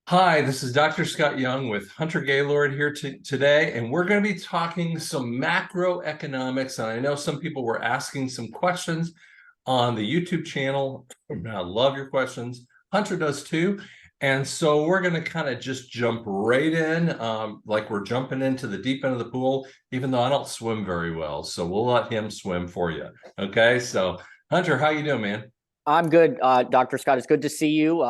Hi, this is Dr. Scott Young with Hunter Gaylord here today, and we're going to be talking some macroeconomics. And I know some people were asking some questions on the YouTube channel. I love your questions. Hunter does too. And so we're going to kind of just jump right in, like we're jumping into the deep end of the pool, even though I don't swim very well. So we'll let him swim for you. Okay. So Hunter, how you doing, man? I'm good, Dr. Scott. It's good to see you,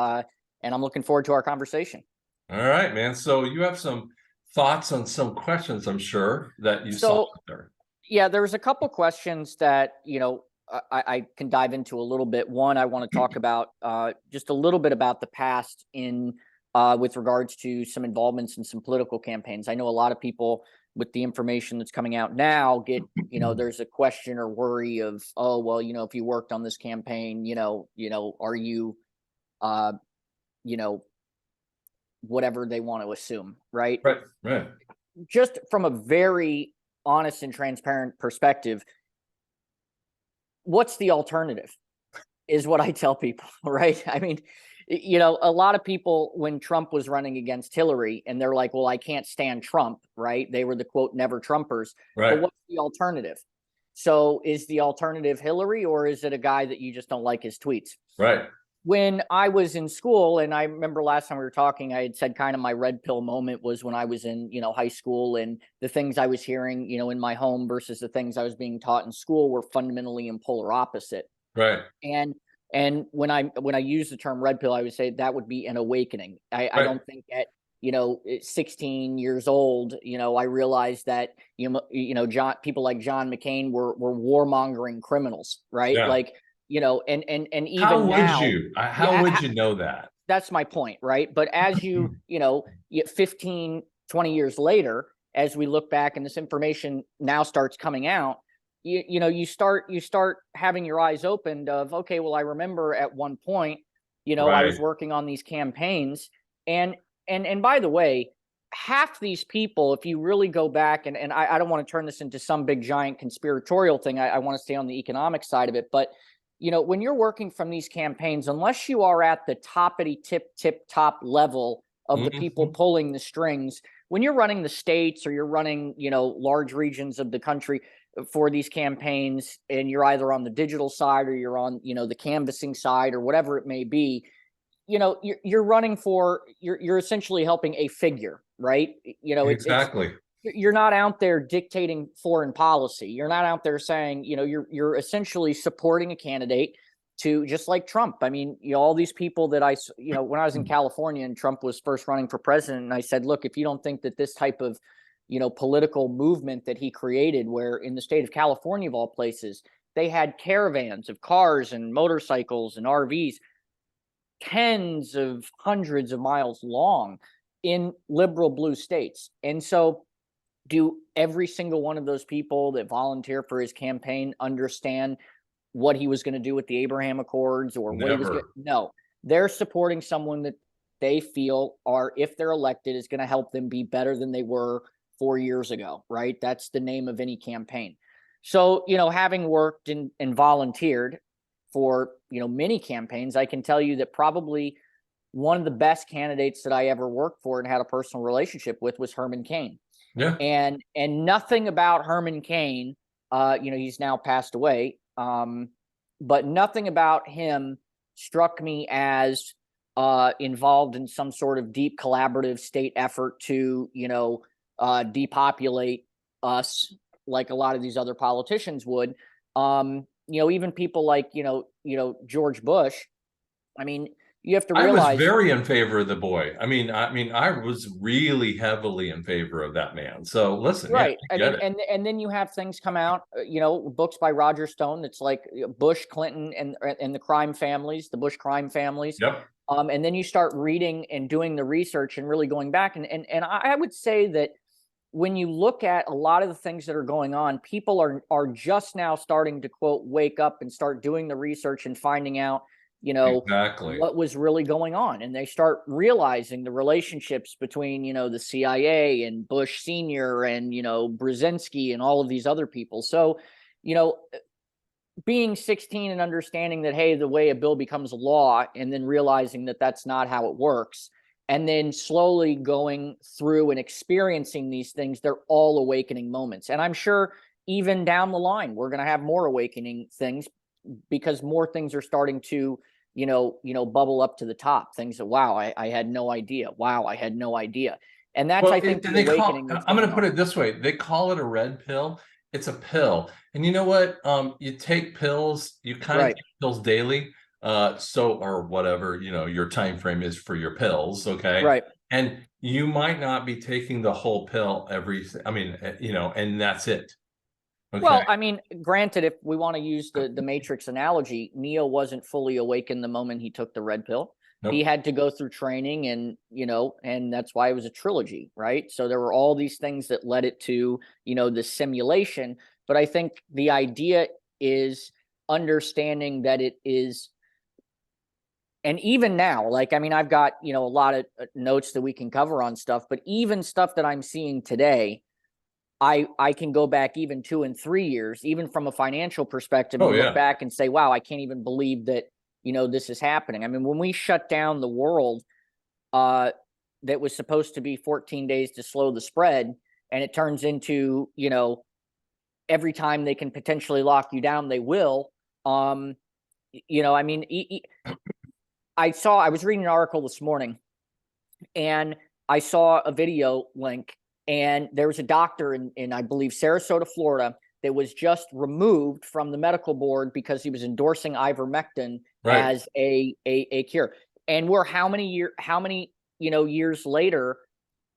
and I'm looking forward to our conversation. All right, man. So you have some thoughts on some questions, I'm sure, that you saw So, there. yeah, there was a couple questions that I can dive into a little bit. One, I want to talk about just a little bit about the past in with regards to some involvements in some political campaigns. I know a lot of people with the information that's coming out now get there's a question or worry of, oh well, if you worked on this campaign, are you uh, you know whatever they want to assume, right? Right, right. Just from a very honest and transparent perspective, what's the alternative is what I tell people, right? I mean, a lot of people, when Trump was running against Hillary, and they're like, well, I can't stand Trump, right? They were the quote, never Trumpers. But Right, what's the alternative? So is the alternative Hillary, or is it a guy that you just don't like his tweets? right. When I was in school, and I remember last time we were talking, I had said kind of my red pill moment was when I was in, high school, and the things I was hearing, in my home versus the things I was being taught in school were fundamentally in polar opposite. Right, And when I use the term red pill, I would say that would be an awakening. I right. don't think at 16 years old, I realized that John people like John McCain were warmongering criminals, right? Yeah. Like, and How even would now, you? How yeah, would you know that? that's my point, right? But as 15, 20 years later, as we look back and this information now starts coming out, you start having your eyes opened of, okay, well, I remember at one point, I was Right. working on these campaigns, and and by the way, half these people, if you really go back, and I don't want to turn this into some big giant conspiratorial thing. I want to stay on the economic side of it, but when you're working from these campaigns, unless you are at the toppity tip top level of the people Mhm. pulling the strings, when you're running the states or you're running, large regions of the country for these campaigns, and you're either on the digital side or you're on, the canvassing side or whatever it may be, you're running for, you're essentially helping a figure, right? It's Exactly. you're not out there dictating foreign policy. You're not out there saying, you're essentially supporting a candidate to, just like Trump. I mean, all these people that when I was in California and Trump was first running for president, and I said, look, if you don't think that this type of, political movement that he created, where in the state of California, of all places, they had caravans of cars and motorcycles and RVs, tens of hundreds of miles long in liberal blue states. And so, do every single one of those people that volunteer for his campaign understand what he was going to do with the Abraham Accords or what he was going Never. to? No, they're supporting someone that they feel are, if they're elected, is going to help them be better than they were 4 years ago, right? That's the name of any campaign. So, having worked and volunteered for, many campaigns, I can tell you that probably one of the best candidates that I ever worked for and had a personal relationship with was Herman Cain. Yeah. And nothing about Herman Cain, he's now passed away, but nothing about him struck me as involved in some sort of deep collaborative state effort to, depopulate us like a lot of these other politicians would. Even people like, George Bush. I mean, you have to I was realize. very in favor of the boy. I was really heavily in favor of that man. So listen, yeah, Right. I I get mean, it. and then you have things come out, books by Roger Stone that's like Bush, Clinton, and the crime families, the Bush crime families. Yep. And then you start reading and doing the research and really going back, and I would say that when you look at a lot of the things that are going on, people are just now starting to quote wake up and start doing the research and finding out, Exactly. what was really going on, and they start realizing the relationships between, the CIA and Bush Senior and, Brzezinski and all of these other people. So, you know, being 16 and understanding that, hey, the way a bill becomes law, and then realizing that that's not how it works, and then slowly going through and experiencing these things, they're all awakening moments. And I'm sure even down the line, we're going to have more awakening things, because more things are starting to, bubble up to the top. Things that, wow, I had no idea. Wow, I had no idea. And that's, Well, I think, and the they call, awakening that's I'm going to going put on. it this way. They call it a red pill. It's a pill. And you know what? You take pills, you kind of Right. take pills daily. Or whatever, your time frame is for your pills. Okay. Right. And you might not be taking the whole pill and that's it. Okay. Well, I mean, granted, if we want to use the Matrix analogy, Neo wasn't fully awakened the moment he took the red pill. He Nope. had to go through training, and and that's why it was a trilogy, right? So there were all these things that led it to, the simulation. But I think the idea is understanding that it is, and even now, like, I mean, I've got, a lot of notes that we can cover on stuff, but even stuff that I'm seeing today, I can go back even 2 and 3 years, even from a financial perspective, Oh and look yeah. back and say, wow, I can't even believe that, this is happening. I mean, when we shut down the world, that was supposed to be 14 days to slow the spread, and it turns into, every time they can potentially lock you down, they will. I mean, I was reading an article this morning, and I saw a video link, and there was a doctor in I believe Sarasota, Florida, that was just removed from the medical board because he was endorsing ivermectin Right. as a cure. And we're how many years later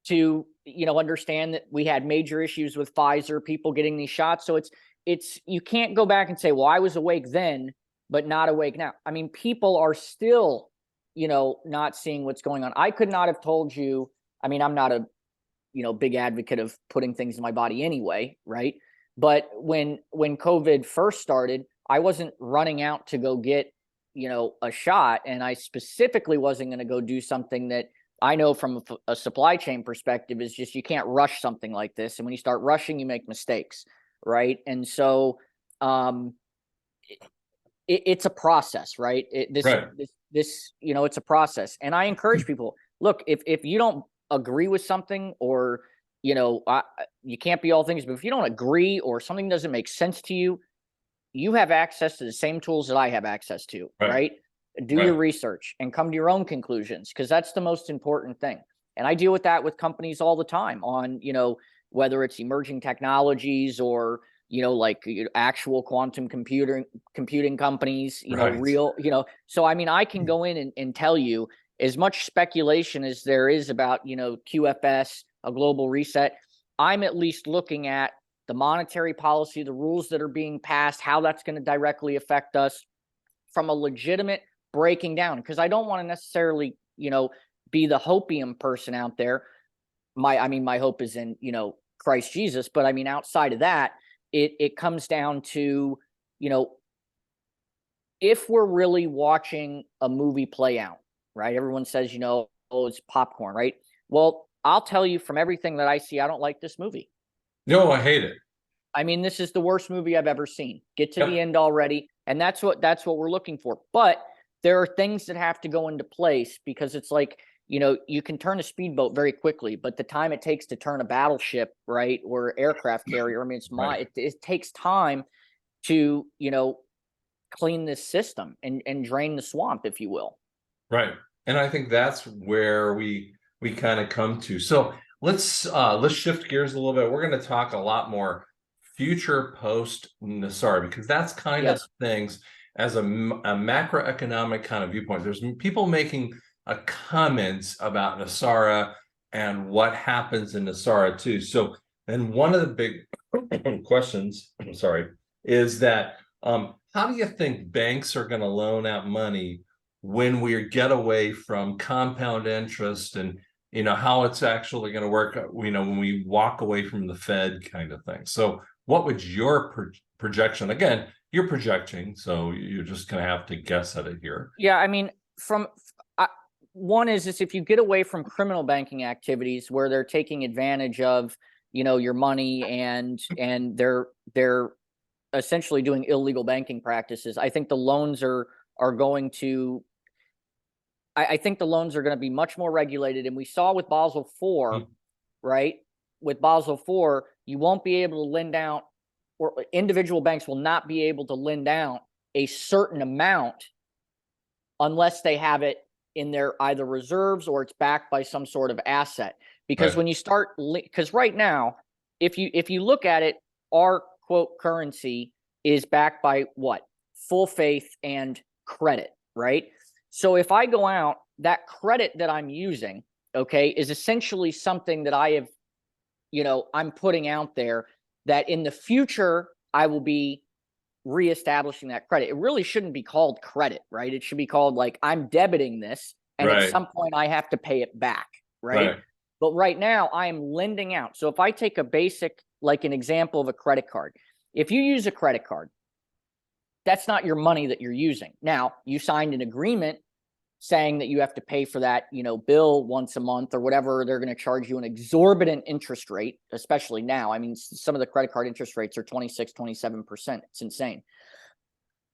to understand that we had major issues with Pfizer, people getting these shots. So it's you can't go back and say, well, I was awake then, but not awake now. I mean, people are still, not seeing what's going on. I could not have told you. I mean, I'm not a big advocate of putting things in my body anyway, right? But when COVID first started, I wasn't running out to go get a shot, and I specifically wasn't going to go do something that I know from a supply chain perspective is just, you can't rush something like this, and when you start rushing, you make mistakes, right? And so um it's a process, right? Right. It's a process. And I encourage people, look, if you don't agree with something, or you can't be all things, but if you don't agree, or something doesn't make sense to you, you have access to the same tools that I have access to, Right. right? Do your Right. research and come to your own conclusions, because that's the most important thing. And I deal with that with companies all the time on, whether it's emerging technologies, or, like, actual quantum computing companies, Right. real, so I mean, I can go in and tell you as much speculation as there is about, QFS, a global reset. I'm at least looking at the monetary policy, the rules that are being passed, how that's going to directly affect us from a legitimate breaking down. Because I don't want to necessarily, be the hopium person out there. My hope is in, Christ Jesus. But I mean, outside of that, it comes down to, you know, if we're really watching a movie play out, right? Everyone says, oh, it's popcorn, right? Well, I'll tell you from everything that I see, I don't like this movie. No, I hate it. I mean, this is the worst movie I've ever seen. Get to the Yep. end already. And that's what we're looking for. But there are things that have to go into place, because it's like, you can turn a speedboat very quickly, but the time it takes to turn a battleship, right, or aircraft carrier, I mean, Right. it takes time to, clean this system and drain the swamp, if you will. Right. And I think that's where we kind of come to. So let's shift gears a little bit. We're going to talk a lot more future post NESARA, because that's kind of Yes. things as a macroeconomic kind of viewpoint. There's people making comments about NESARA and what happens in NESARA too. So, and one of the big questions, I'm sorry, is that how do you think banks are going to loan out money when we get away from compound interest, and how it's actually going to work, when we walk away from the Fed kind of thing? So what would your projection, again, you're projecting, so you're just going to have to guess at it here. Yeah, I mean, one is if you get away from criminal banking activities where they're taking advantage of, your money, and they're essentially doing illegal banking practices, I think the loans are going to I think the loans are going to be much more regulated. And we saw with Basel IV, right? With Basel IV, you won't be able to lend out, or individual banks will not be able to lend out a certain amount unless they have it in their either reserves or it's backed by some sort of asset. Because when you start, because right now, if you look at it, our quote currency is backed by what? Full faith and credit, right? So if I go out, that credit that I'm using, okay, is essentially something that I have, I'm putting out there that in the future I will be reestablishing that credit. It really shouldn't be called credit, right? It should be called like, I'm debiting this, and at some point I have to pay it back, right? But right now I am lending out. So if I take a basic, like an example of a credit card, if you use a credit card, that's not your money that you're using. Now, you signed an agreement saying that you have to pay for that, bill once a month or whatever. They're going to charge you an exorbitant interest rate, especially now. I mean, some of the credit card interest rates are 26, 27%. It's insane.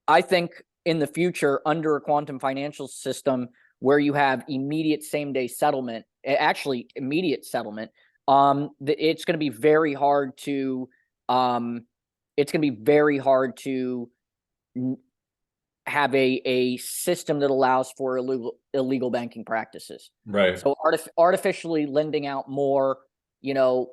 I think in the future, under a quantum financial system where you have immediate same-day settlement, actually immediate settlement, it's going to be very hard to have a system that allows for illegal banking practices. Right. So artificially lending out more, I don't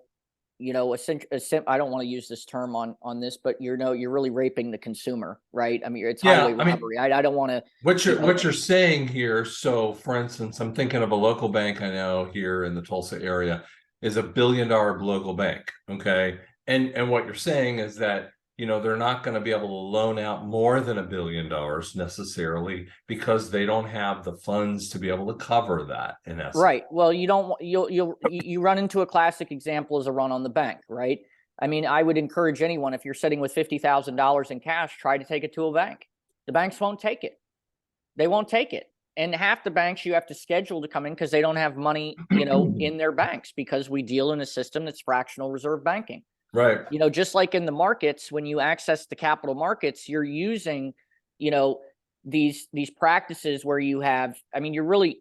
want to use this term on this, but you're really raping the consumer, right? I mean, it's highway robbery. I don't want to. What you're saying here. So, for instance, I'm thinking of a local bank I know here in the Tulsa area is $1 billion local bank. Okay, and what you're saying is that they're not going to be able to loan out more than $1 billion necessarily because they don't have the funds to be able to cover that, in essence. Right. Well, you run into a classic example as a run on the bank, right? I mean, I would encourage anyone, if you're sitting with $50,000 in cash, try to take it to a bank. The banks won't take it. They won't take it. And half the banks you have to schedule to come in because they don't have money, in their banks, because we deal in a system that's fractional reserve banking. Right. Just like in the markets, when you access the capital markets, you're using, these practices where you have, I mean, you're really,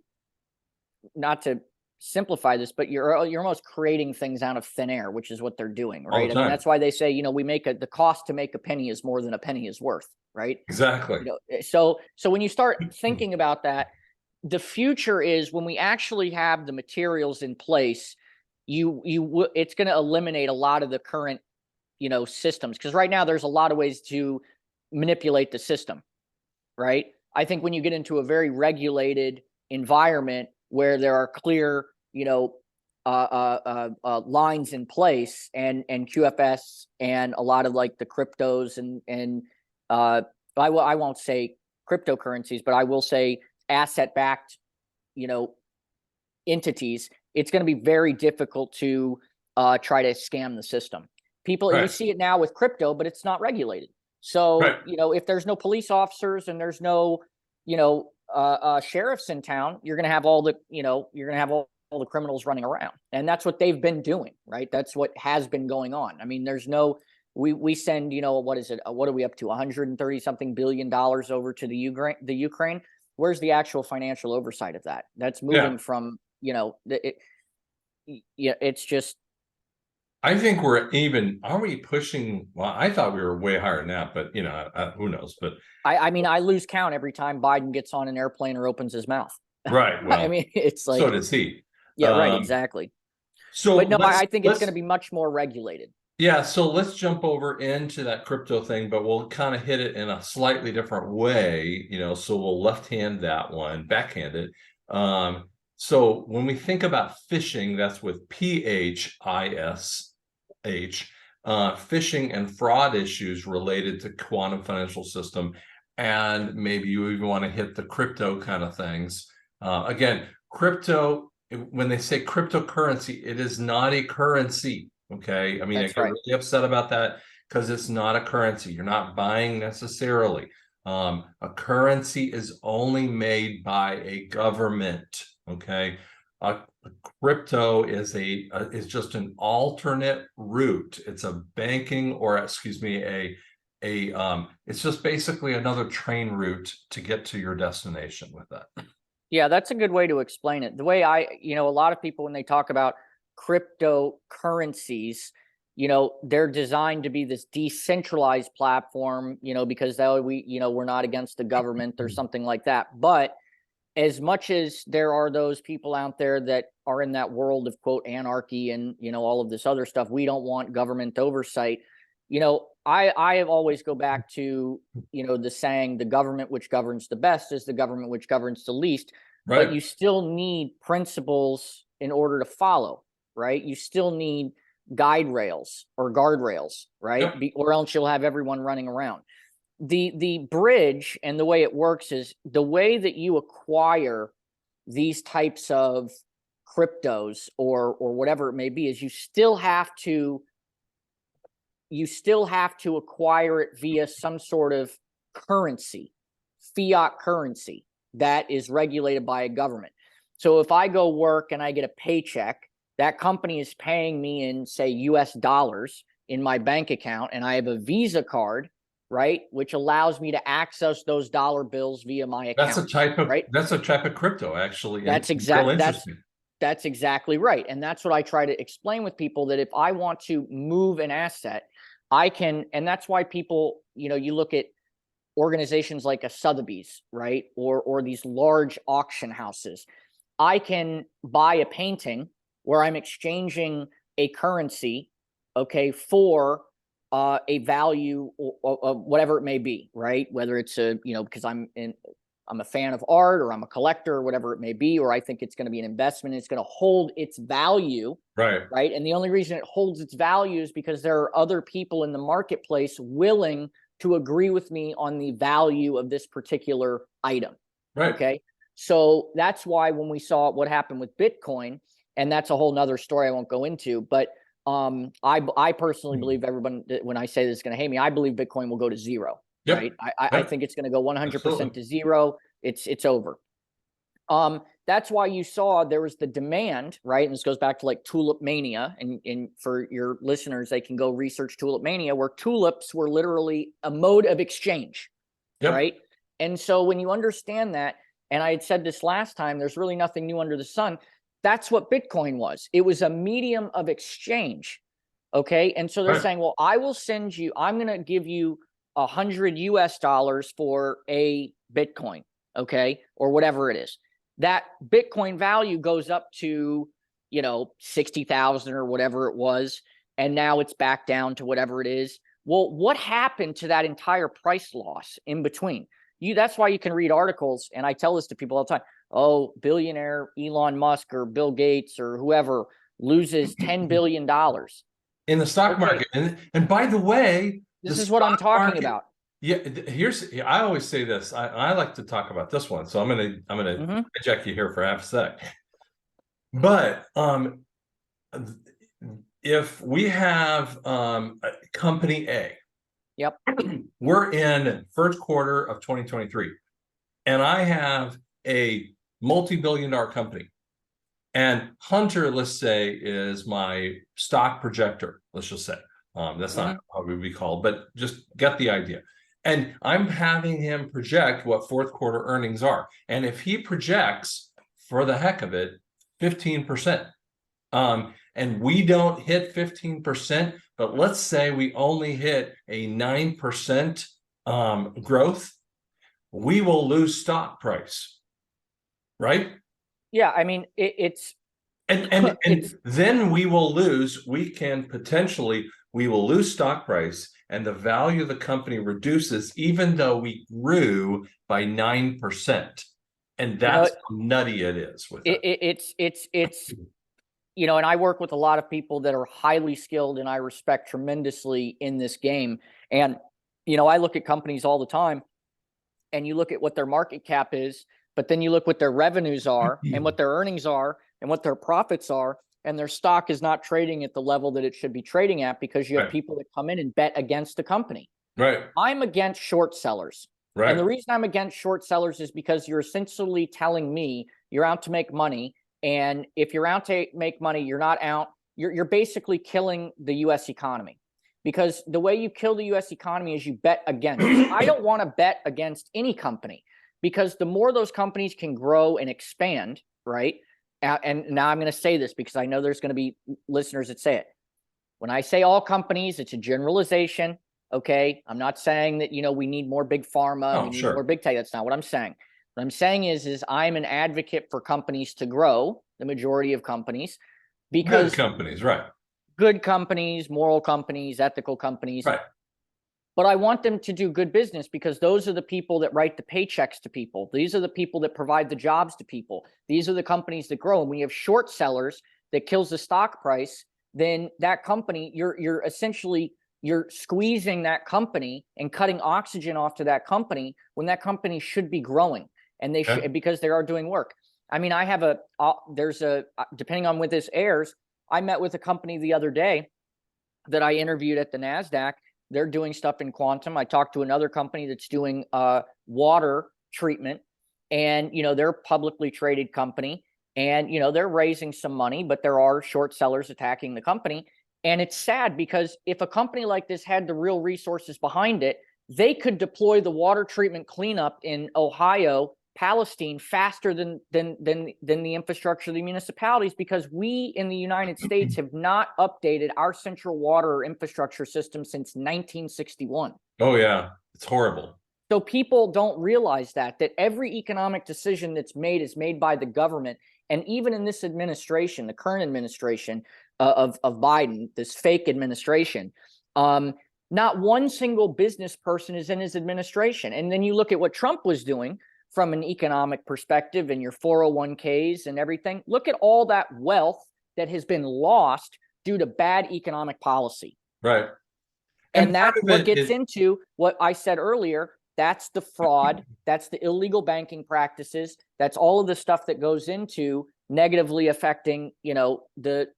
not to simplify this, but you're almost creating things out of thin air, which is what they're doing, right? I mean, that's why they say, the cost to make a penny is more than a penny is worth, right? Exactly. So when you start thinking about that, the future is when we actually have the materials in place, it's going to eliminate a lot of the current, systems, because right now there's a lot of ways to manipulate the system, right? I think when you get into a very regulated environment where there are clear, lines in place, and QFS and a lot of like the cryptos and I won't say cryptocurrencies, but I will say asset-backed, entities, it's going to be very difficult to try to scam the system. People, you see it now with crypto, but it's not regulated. So, if there's no police officers and there's no, sheriffs in town, you're going to have all the, all the criminals running around. And that's what they've been doing, right? That's what has been going on. I mean, there's no, we send, what is it? What are we up to? 130 something billion dollars over to the Ukraine. Where's the actual financial oversight of that? That's moving from, it's just. I think are we pushing? Well, I thought we were way higher than that, but who knows? But I mean, I lose count every time Biden gets on an airplane or opens his mouth. Right. Well, I mean, it's like, so does he. Yeah, right. Exactly. So, but no, I think it's going to be much more regulated. Yeah. So let's jump over into that crypto thing, but we'll kind of hit it in a slightly different way, so we'll left-hand that one, backhand it. So when we think about phishing, that's with PHISH, phishing and fraud issues related to quantum financial system. And maybe you even want to hit the crypto kind of things. Again, crypto, when they say cryptocurrency, it is not a currency. Okay. I mean, I get really upset about that because it's not a currency. You're not buying necessarily. A currency is only made by a government. Okay. A crypto is just an alternate route. It's a banking, or excuse me, it's just basically another train route to get to your destination with that. Yeah, that's a good way to explain it. The way a lot of people, when they talk about cryptocurrencies, they're designed to be this decentralized platform, because we're not against the government or something like that. But as much as there are those people out there that are in that world of quote anarchy and all of this other stuff, we don't want government oversight. I have always go back to the saying, the government which governs the best is the government which governs the least. But Right. you still need principles in order to follow, right? You still need guide rails or guardrails, right? Yep. Or else you'll have everyone running around. The bridge and the way it works is the way that you acquire these types of cryptos or whatever it may be is you still have to acquire it via some sort of currency, fiat currency that is regulated by a government. So if I go work and I get a paycheck, that company is paying me in, say, US dollars in my bank account, and I have a Visa card, right, which allows me to access those dollar bills via my account. That's a type of crypto, actually. That's And real interesting. that's exactly right. And that's what I try to explain with people, that if I want to move an asset, I can, and that's why people, you look at organizations like a Sotheby's, right? Or these large auction houses. I can buy a painting where I'm exchanging a currency, okay, for a value of whatever it may be, right? Whether it's because I'm a fan of art, or I'm a collector, or whatever it may be, or I think it's going to be an investment. It's going to hold its value, Right. right? And the only reason it holds its value is because there are other people in the marketplace willing to agree with me on the value of this particular item. Right. Okay. So that's why when we saw what happened with Bitcoin, and that's a whole nother story I won't go into, but I personally believe, everyone, when I say this is going to hate me, I believe Bitcoin will go to zero. Yep. Right. I think it's going to go 100% to zero. It's over. That's why you saw there was the demand, right? And this goes back to like tulip mania. And for your listeners, they can go research tulip mania, where tulips were literally a mode of exchange. Yep. Right. And so when you understand that, and I had said this last time, there's really nothing new under the sun. That's what Bitcoin was. It was a medium of exchange. Okay. And so they're saying, well, I'm going to give you $100 US for a Bitcoin. Okay. Or whatever it is. That Bitcoin value goes up to, 60,000 or whatever it was. And now it's back down to whatever it is. Well, what happened to that entire price loss in between? That's why you can read articles. And I tell this to people all the time. Oh, billionaire Elon Musk or Bill Gates or whoever loses $10 billion in the stock market. And by the way, this is what I'm talking about. Yeah, I always say this. I like to talk about this one, so I'm gonna hijack you here for half a sec. But if we have company A, yep, we're in first quarter of 2023, and I have a multi-billion-dollar company, and Hunter, let's say, is my stock projector. Let's just say that's not how it would be called, but just get the idea. And I'm having him project what fourth quarter earnings are. And if he projects, for the heck of it, 15%, and we don't hit 15%, but let's say we only hit a 9% growth, we will lose stock price, right? Yeah, I mean, it's... And then we will lose stock price, and the value of the company reduces, even though we grew by 9%. And that's how nutty it is with it's and I work with a lot of people that are highly skilled, and I respect tremendously in this game. And I look at companies all the time, and you look at what their market cap is, but then you look what their revenues are and what their earnings are and what their profits are, and their stock is not trading at the level that it should be trading at, because you have people that come in and bet against the company. Right. I'm against short sellers. Right. And the reason I'm against short sellers is because you're essentially telling me you're out to make money. And if you're out to make money, you're not out. You're basically killing the U.S. economy, because the way you kill the U.S. economy is you bet against. I don't want to bet against any company, because the more those companies can grow and expand, right? And now I'm going to say this because I know there's going to be listeners that say it. When I say all companies, it's a generalization. Okay. I'm not saying that, we need more big pharma. We need more big tech. That's not what I'm saying. What I'm saying is I'm an advocate for companies to grow, the majority of companies, because good companies, right? Good companies, moral companies, ethical companies. Right. But I want them to do good business because those are the people that write the paychecks to people. These are the people that provide the jobs to people. These are the companies that grow. And when you have short sellers that kills the stock price, then that company, you're essentially squeezing that company and cutting oxygen off to that company when that company should be growing, and they should, because they are doing work. I mean, I have depending on when this airs, I met with a company the other day that I interviewed at the NASDAQ. They're doing stuff in quantum. I talked to another company that's doing water treatment, and they're a publicly traded company, and they're raising some money, but there are short sellers attacking the company. And it's sad because if a company like this had the real resources behind it, they could deploy the water treatment cleanup in Ohio, Palestine faster than the infrastructure of the municipalities, because we in the United States have not updated our central water infrastructure system since 1961. Oh yeah, it's horrible. So people don't realize that every economic decision that's made is made by the government. And even in this administration, the current administration of Biden, this fake administration, not one single business person is in his administration. And then you look at what Trump was doing from an economic perspective and your 401ks and everything. Look at all that wealth that has been lost due to bad economic policy. Right. And that's what gets into what I said earlier. That's the fraud. That's the illegal banking practices. That's all of the stuff that goes into negatively affecting, the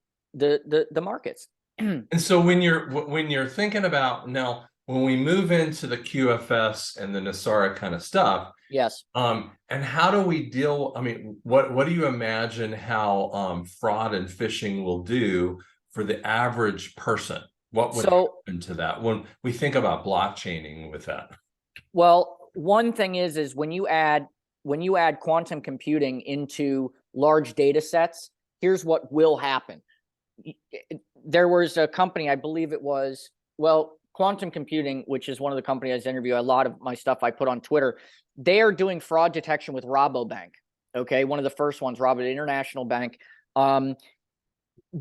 markets. And so when you're thinking about now, when we move into the QFS and the NESARA kind of stuff, yes. And how do we deal? I mean, what do you imagine how fraud and phishing will do for the average person? What would happen to that when we think about blockchaining with that? Well, one thing is when you add quantum computing into large data sets, here's what will happen. There was a company, I believe it was, Quantum Computing, which is one of the companies I interview. A lot of my stuff I put on Twitter. They are doing fraud detection with Rabobank. Okay, one of the first ones, International Bank. The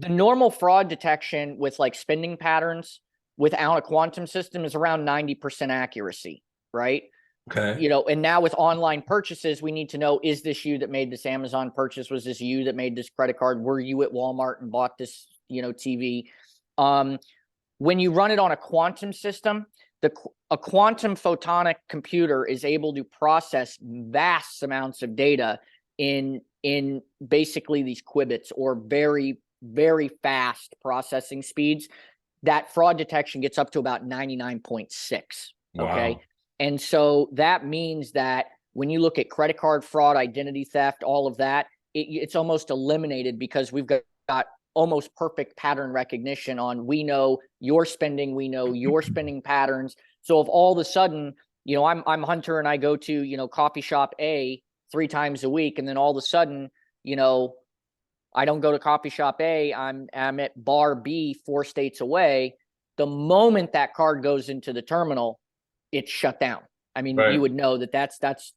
normal fraud detection with like spending patterns without a quantum system is around 90% accuracy, right? Okay. And now with online purchases, we need to know, is this you that made this Amazon purchase? Was this you that made this credit card? Were you at Walmart and bought this, TV? When you run it on a quantum system, a quantum photonic computer is able to process vast amounts of data in basically these qubits, or very, very fast processing speeds. That fraud detection gets up to about 99.6. Wow. Okay. And so that means that when you look at credit card fraud, identity theft, all of that, it's almost eliminated, because we've got almost perfect pattern recognition on, we know your spending, we know your spending patterns. So if all of a sudden, I'm Hunter and I go to, coffee shop A 3 times a week, and then all of a sudden, I don't go to coffee shop A, I'm at bar B 4 states away. The moment that card goes into the terminal, it's shut down. I mean, right. You would know that's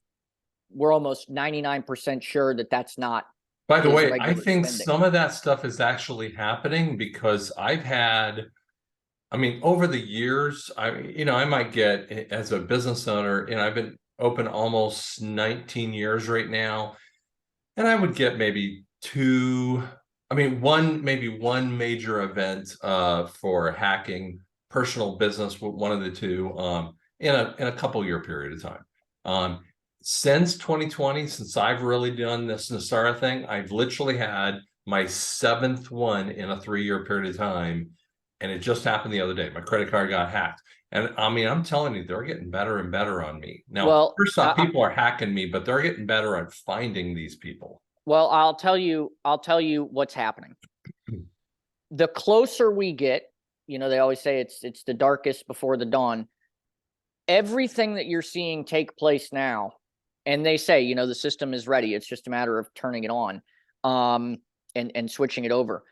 we're almost 99% sure that's not. By the way, I think some of that stuff is actually happening, because I've had, over the years, I might get, as a business owner, I've been open almost 19 years right now, and I would get maybe one major event for hacking, personal business, one of the two, in a couple year period of time. Since 2020, since I've really done this NESARA thing, I've literally had my 7th one in a 3-year period of time. And it just happened the other day. My credit card got hacked. And I'm telling you, they're getting better and better on me. Now, first off, people are hacking me, but they're getting better at finding these people. Well, I'll tell you what's happening. The closer we get, they always say it's the darkest before the dawn. Everything that you're seeing take place now, and they say, you know, the system is ready. It's just a matter of turning it on, and switching it over.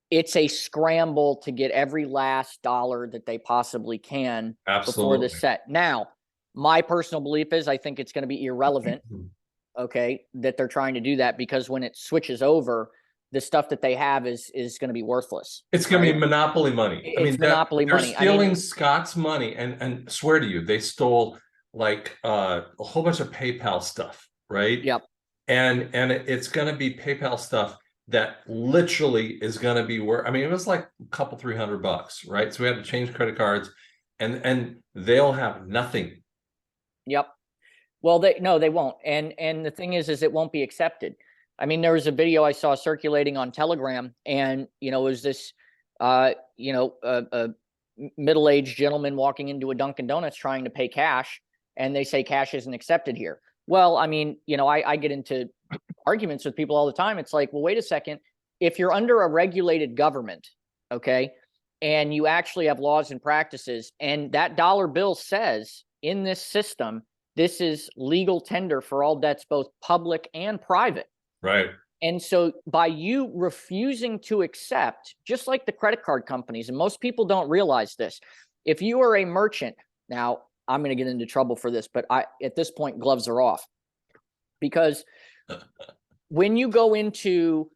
It's a scramble to get every last dollar that they possibly can before the Absolutely. set. Now, my personal belief is I think it's going to be irrelevant, okay, that they're trying to do that, because when it switches over, the stuff that they have is going to be worthless. It's going to right? be monopoly money. I It's mean, monopoly they're money. stealing Scott's money, and swear to you, they stole like a whole bunch of PayPal stuff, right? Yep. And it's going to be PayPal stuff that literally is going to be worth. I mean, it was like a couple $300, right? So we had to change credit cards, and they'll have nothing. Yep. Well, they won't. And the thing is it won't be accepted. I mean, there was a video I saw circulating on Telegram, and you know, it was this a middle-aged gentleman walking into a Dunkin' Donuts trying to pay cash, and they say cash isn't accepted here. Well, I mean, you know, I get into arguments with people all the time. It's like, well, wait a second. If you're under a regulated government, okay, and you actually have laws and practices, and that dollar bill says in this system, this is legal tender for all debts, both public and private. Right. And so by you refusing to accept, just like the credit card companies, and most people don't realize this, if you are a merchant, now I'm going to get into trouble for this, but at this point, gloves are off. Because when you go into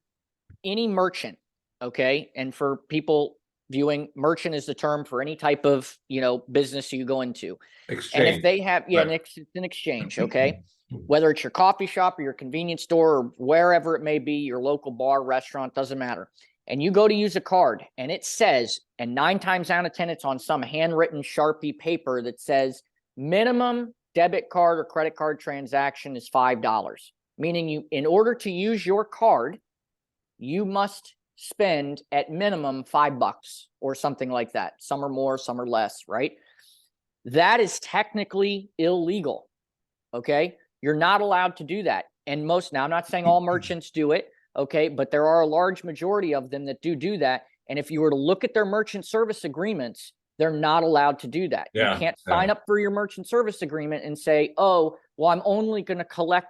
any merchant, okay, and for people viewing, merchant is the term for any type of, you know, business you go into. Exchange. And if they have, yeah, right. it's an exchange, okay? Whether it's your coffee shop or your convenience store or wherever it may be, your local bar, restaurant, doesn't matter. And you go to use a card and it says, and 9 times out of 10, it's on some handwritten Sharpie paper that says minimum debit card or credit card transaction is $5. Meaning you, in order to use your card, you must spend at minimum $5 or something like that. Some are more, some are less, right? That is technically illegal. Okay. You're not allowed to do that. And most, now I'm not saying all merchants do it. Okay. But there are a large majority of them that do that. And if you were to look at their merchant service agreements, they're not allowed to do that. Yeah, you can't sign up for your merchant service agreement and say, oh, well, I'm only going to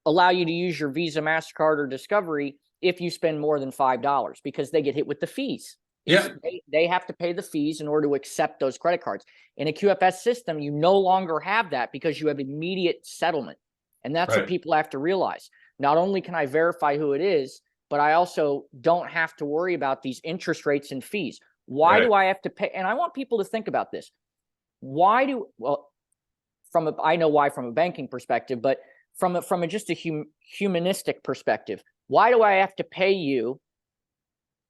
allow you to use your Visa, MasterCard, or Discovery if you spend more than $5, because they get hit with the fees. Yeah. They have to pay the fees in order to accept those credit cards. In a QFS system, you no longer have that because you have immediate settlement. And that's what people have to realize. Not only can I verify who it is, but I also don't have to worry about these interest rates and fees. Why do I have to pay? And I want people to think about this. I know why from a banking perspective, but from just a humanistic perspective, why do I have to pay you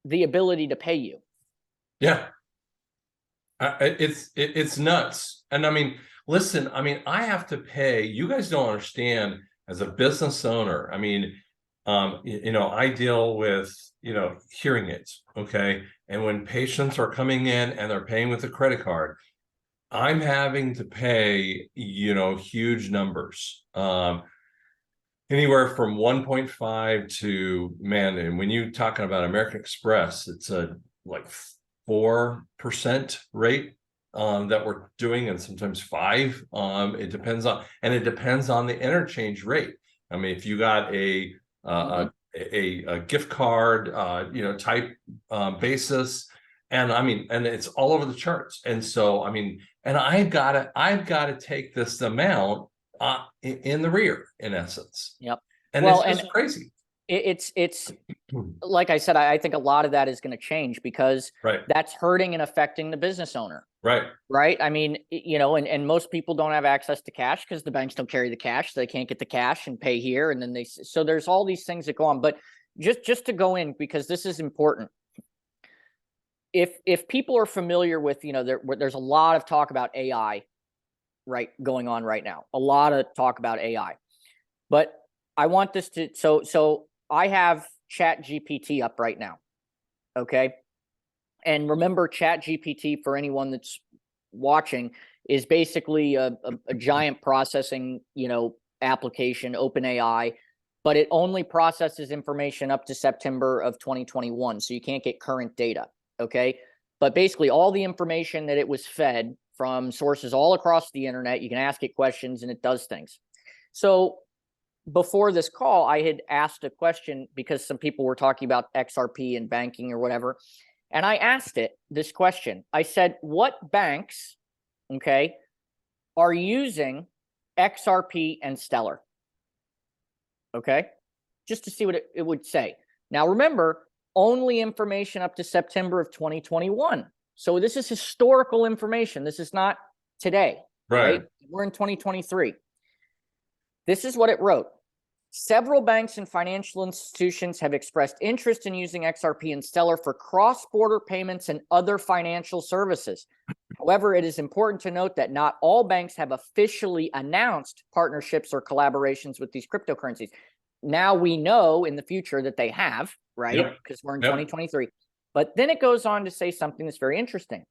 the ability to pay you? Yeah. It's nuts. And I mean, listen, I mean, I have to pay, you guys don't understand, as a business owner. I mean, you know, I deal with, you know, hearing aids. Okay. And when patients are coming in and they're paying with a credit card, I'm having to pay, you know, huge numbers. Anywhere from 1.5 to, man, and when you're talking about American Express, it's a like 4% rate that we're doing, and sometimes 5%. It depends on, and it depends on the interchange rate. I mean, if you got a gift card, you know, type basis, and I mean, and it's all over the charts. And so, I mean, and I've got to take this amount in the rear, in essence. Yep. And well, it's just crazy. It's like I said, I think a lot of that is going to change, because that's hurting and affecting the business owner. Right. I mean, you know, and most people don't have access to cash because the banks don't carry the cash. So they can't get the cash and pay here. And then so there's all these things that go on. But just to go in, because this is important. If people are familiar with, you know, there's a lot of talk about AI, right, going on right now. A lot of talk about AI. But I want this to, so I have Chat GPT up right now. Okay. And remember, Chat GPT, for anyone that's watching, is basically a giant processing, you know, application, OpenAI, but it only processes information up to September of 2021. So you can't get current data. Okay. But basically all the information that it was fed from sources all across the internet, you can ask it questions and it does things. So before this call, I had asked a question because some people were talking about XRP and banking or whatever. And I asked it this question. I said, what banks, okay, are using XRP and Stellar? Okay, just to see what it would say. Now, remember, only information up to September of 2021. So this is historical information. This is not today, right? We're in 2023. This is what it wrote. Several banks and financial institutions have expressed interest in using XRP and Stellar for cross-border payments and other financial services. However, it is important to note that not all banks have officially announced partnerships or collaborations with these cryptocurrencies. Now we know in the future that they have, right? Because we're in 2023. But then it goes on to say something that's very interesting.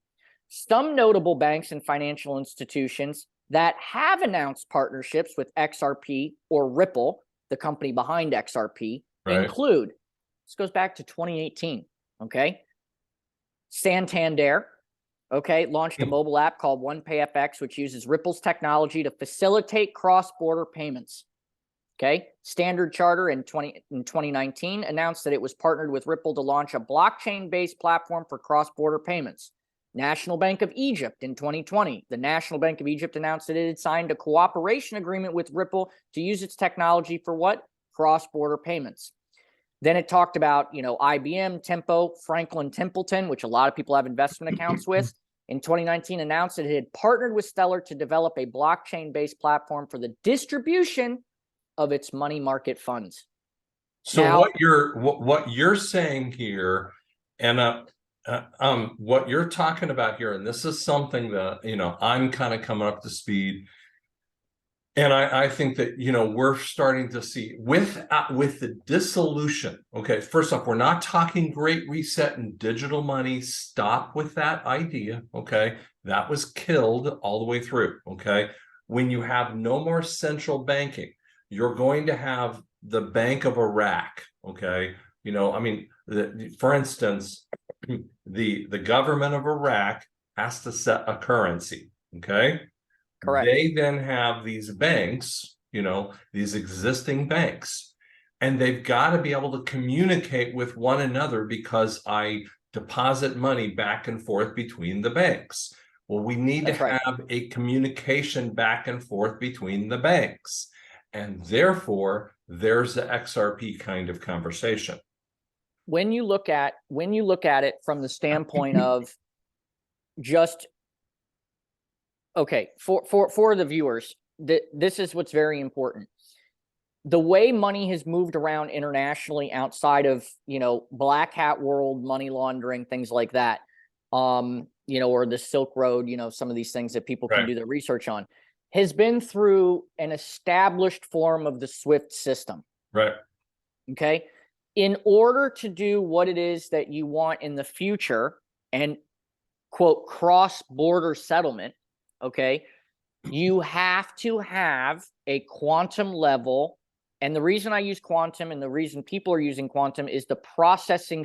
Some notable banks and financial institutions that have announced partnerships with XRP or Ripple, the company behind XRP, include, this goes back to 2018, okay? Santander, okay, launched a mobile app called OnePayFX, which uses Ripple's technology to facilitate cross-border payments. Okay, Standard Chartered in 2019 announced that it was partnered with Ripple to launch a blockchain-based platform for cross-border payments. National Bank of Egypt in 2020, the National Bank of Egypt announced that it had signed a cooperation agreement with Ripple to use its technology for what? Cross-border payments. Then it talked about, IBM, Tempo, Franklin Templeton, which a lot of people have investment accounts with, in 2019 announced that it had partnered with Stellar to develop a blockchain-based platform for the distribution of its money market funds. So now, what you're saying here, and what you're talking about here, and this is something that I'm kind of coming up to speed, and I think that we're starting to see with the dissolution. Okay, first off, we're not talking Great Reset and digital money. Stop with that idea. Okay, that was killed all the way through. Okay, when you have no more central banking, you're going to have the Bank of Iraq, okay? For instance, the government of Iraq has to set a currency, okay? Correct. They then have these banks, these existing banks, and they've got to be able to communicate with one another because I deposit money back and forth between the banks. Well, we need to have a communication back and forth between the banks. And therefore, there's the XRP kind of conversation. When you look at it from the standpoint of just, okay, for the viewers, this is what's very important. The way money has moved around internationally outside of, black hat world, money laundering, things like that, or the Silk Road, some of these things that people can do their research on, has been through an established form of the SWIFT system. Right. Okay. In order to do what it is that you want in the future and quote cross-border settlement, okay, you have to have a quantum level. And the reason I use quantum and the reason people are using quantum is the processing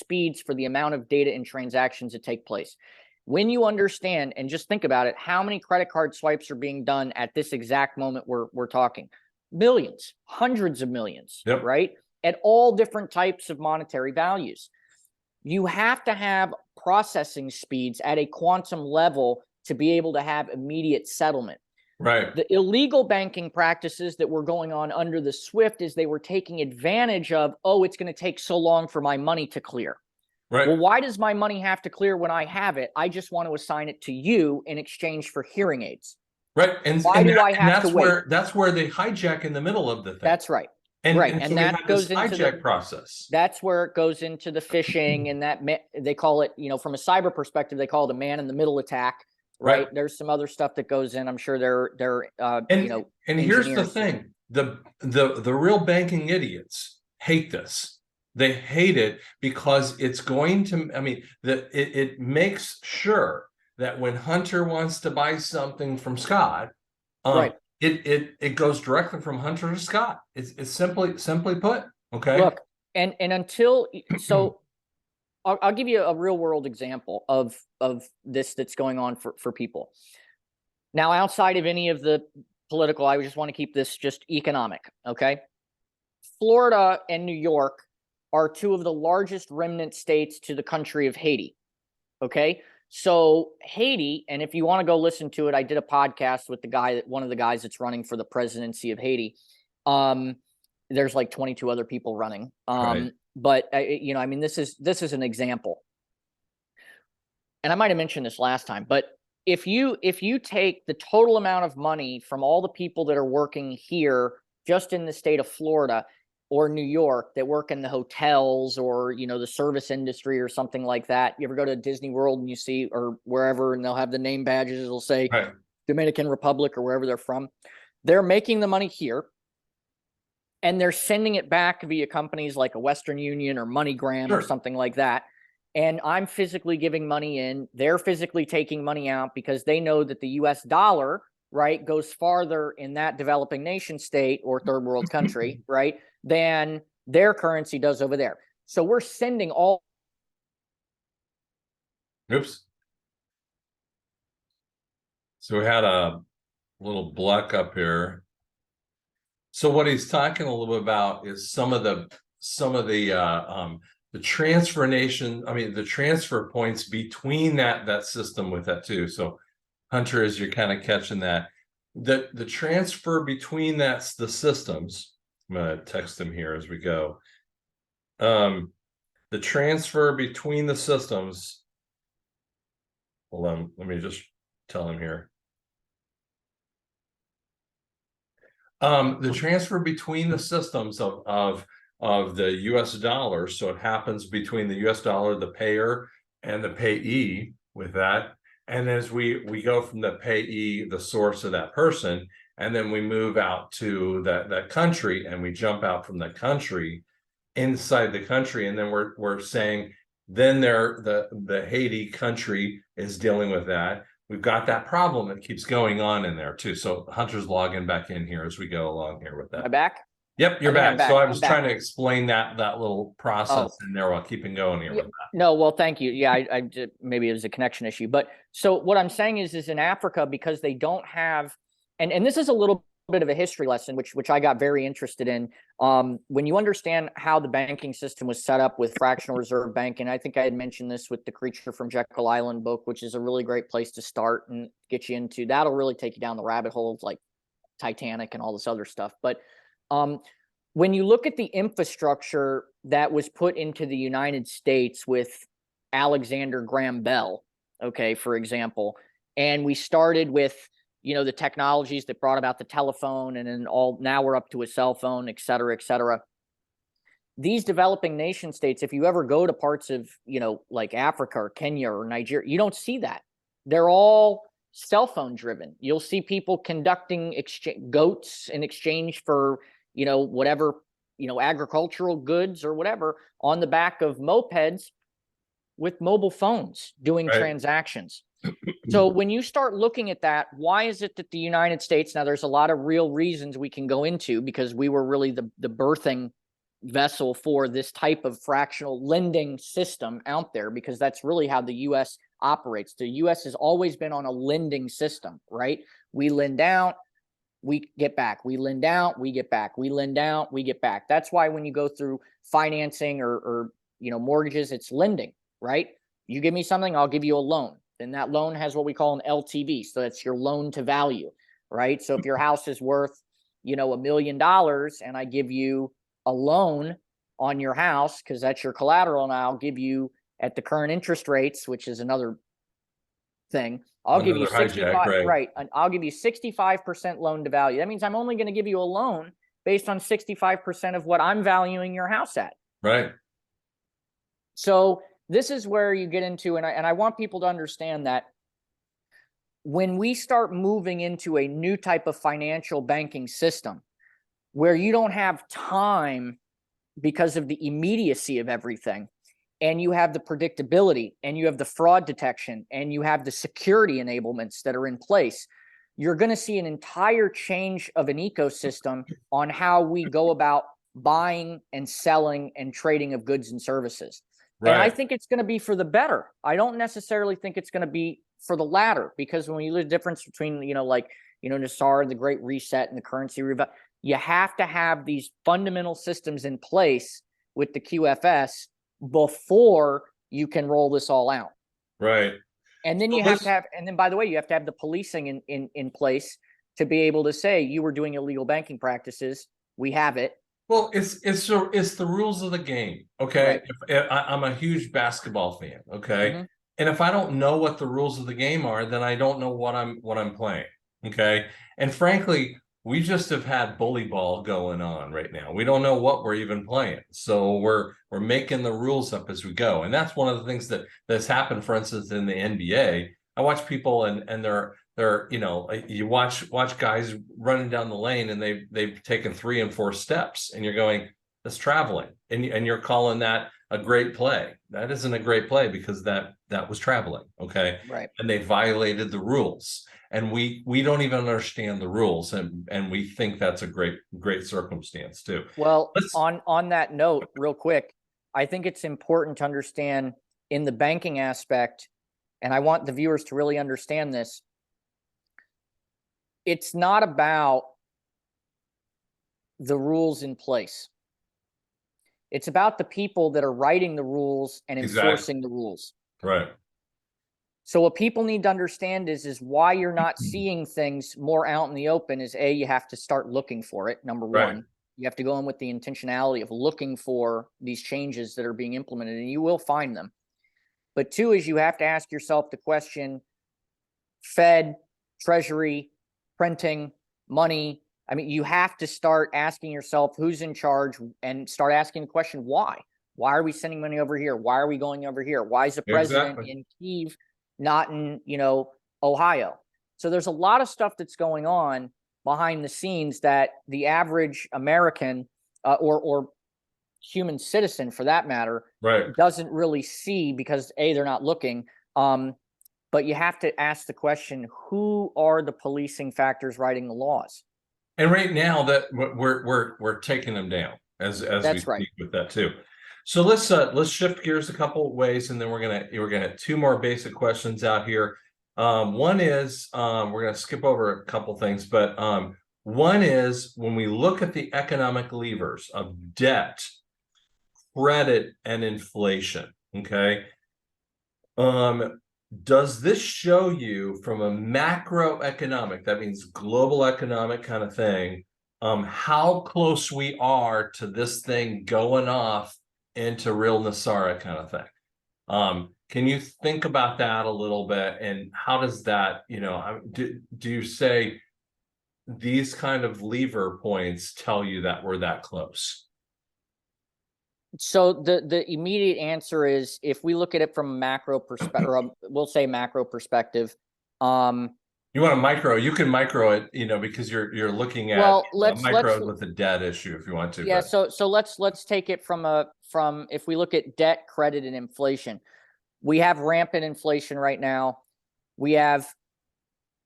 speeds for the amount of data and transactions that take place. When you understand, and just think about it, how many credit card swipes are being done at this exact moment we're talking? Millions, hundreds of millions, right? At all different types of monetary values. You have to have processing speeds at a quantum level to be able to have immediate settlement. Right. The illegal banking practices that were going on under the SWIFT is they were taking advantage of, it's going to take so long for my money to clear. Right. Well, why does my money have to clear when I have it? I just want to assign it to you in exchange for hearing aids. Right. And why do I have to wait? That's where they hijack in the middle of the thing. That's right. And so that goes into the process. That's where it goes into the phishing, and that they call it, from a cyber perspective, they call it a man in the middle attack. Right. There's some other stuff that goes in. I'm sure they're and here's the thing: the real banking idiots hate this. They hate it because it's going to. It makes sure that when Hunter wants to buy something from Scott, it goes directly from Hunter to Scott. It's simply put. Okay. Look, and until so. I'll give you a real world example of this that's going on for people. Now, outside of any of the political. I just want to keep this just economic. Okay. Florida and New York are two of the largest remnant states to the country of Haiti. Okay. So Haiti, and if you want to go listen to it, I did a podcast with one of the guys that's running for the presidency of Haiti. There's like 22 other people running. Right. But I mean, this is an example. And I might have mentioned this last time, but if you take the total amount of money from all the people that are working here just in the state of Florida or New York that work in the hotels or, the service industry or something like that. You ever go to Disney World and you see, or wherever, and they'll have the name badges, it'll say Right. Dominican Republic or wherever they're from. They're making the money here and they're sending it back via companies like a Western Union or MoneyGram or something like that. And I'm physically giving money in, they're physically taking money out because they know that the US dollar, right, goes farther in that developing nation state or third world country, right, than their currency does over there. So we're sending all. Oops. So we had a little block up here. So what he's talking a little bit about is some of the the transfer points between that system with that too. So Hunter, as you're kind of catching that, the transfer between the systems, I'm going to text him here as we go. The transfer between the systems, hold on, let me just tell him here. The transfer between the systems of the US dollar, so it happens between the US dollar, the payer, and the payee with that. And as we go from the payee, the source of that person, and then we move out to that country, and we jump out from the country inside the country, and then we're saying then the Haiti country is dealing with that. We've got that problem that keeps going on in there too. So Hunter's logging back in here as we go along here with that. Am I back? Yep, you're back. So I was back. trying to explain that little process in there while keeping going here with that. No, well, thank you. Yeah, I maybe it was a connection issue. But so what I'm saying is in Africa, because they don't have, and this is a little bit of a history lesson, which I got very interested in. When you understand how the banking system was set up with fractional reserve banking, I think I had mentioned this with the Creature from Jekyll Island book, which is a really great place to start and get you into. That'll really take you down the rabbit holes like Titanic and all this other stuff. But when you look at the infrastructure that was put into the United States with Alexander Graham Bell, okay, for example, and we started with, the technologies that brought about the telephone, and then now we're up to a cell phone, et cetera, et cetera. These developing nation states, if you ever go to parts of, like Africa or Kenya or Nigeria, you don't see that. They're all cell phone driven. You'll see people conducting goats in exchange for, whatever, agricultural goods or whatever on the back of mopeds with mobile phones doing transactions. So when you start looking at that, why is it that the United States, now there's a lot of real reasons we can go into because we were really the birthing vessel for this type of fractional lending system out there, because that's really how the U.S. operates. The U.S. has always been on a lending system, right? We lend out, we get back. We lend out, we get back. We lend out, we get back. That's why when you go through financing or mortgages, it's lending, right? You give me something, I'll give you a loan. And that loan has what we call an LTV. So that's your loan to value, right? So if your house is worth, $1 million and I give you a loan on your house because that's your collateral, and I'll give you at the current interest rates, which is another thing, I'll give you 65, right? And I'll give you 65% loan to value. That means I'm only going to give you a loan based on 65% of what I'm valuing your house at. Right. So this is where you get into, and I want people to understand that when we start moving into a new type of financial banking system where you don't have time because of the immediacy of everything, and you have the predictability, and you have the fraud detection, and you have the security enablements that are in place, you're going to see an entire change of an ecosystem on how we go about buying and selling and trading of goods and services. Right. And I think it's going to be for the better. I don't necessarily think it's going to be for the latter, because when you look at the difference between, NESARA, the Great Reset, and the currency revival. You have to have these fundamental systems in place with the QFS before you can roll this all out. Right. And then you have to have, and then by the way, you have to have the policing in place to be able to say you were doing illegal banking practices. We have it. Well, it's the rules of the game. Okay. Right. I'm a huge basketball fan. Okay. And if I don't know what the rules of the game are, then I don't know what I'm playing. Okay. And frankly, we just have had bully ball going on right now. We don't know what we're even playing. So we're making the rules up as we go. And that's one of the things that's happened, for instance, in the NBA. I watch people and they're you watch guys running down the lane and they've taken 3 and 4 steps and you're going, that's traveling. And you're calling that a great play. That isn't a great play because that was traveling. Okay. Right. And they violated the rules. And we don't even understand the rules, and we think that's a great circumstance too. Well, on that note, real quick, I think it's important to understand in the banking aspect, and I want the viewers to really understand this. It's not about the rules in place. It's about the people that are writing the rules and enforcing the rules. Right. So what people need to understand is why you're not seeing things more out in the open is A, you have to start looking for it. Number one, you have to go in with the intentionality of looking for these changes that are being implemented, and you will find them. But 2 is you have to ask yourself the question, Fed, Treasury, printing, money. I mean, you have to start asking yourself who's in charge and start asking the question, why? Why are we sending money over here? Why are we going over here? Why is the president in Kyiv, not in, Ohio? So there's a lot of stuff that's going on behind the scenes that the average American or human citizen, for that matter, doesn't really see because A, they're not looking. But you have to ask the question, who are the policing factors writing the laws? And right now that we're taking them down as we speak with that too. So let's shift gears a couple of ways, and then we're gonna have 2 more basic questions out here. One is we're gonna skip over a couple things, but one is when we look at the economic levers of debt, credit, and inflation. Okay. Does this show you from a macroeconomic, that means global economic kind of thing, how close we are to this thing going off into real NESARA kind of thing? Can you think about that a little bit? And how does that, do you say these kind of lever points tell you that we're that close? So the immediate answer is, if we look at it from a macro perspective, we'll say macro perspective. You want a micro? You can micro it, because you're looking at micro with the debt issue if you want to. Yeah. But. So let's take it from if we look at debt, credit, and inflation. We have rampant inflation right now. We have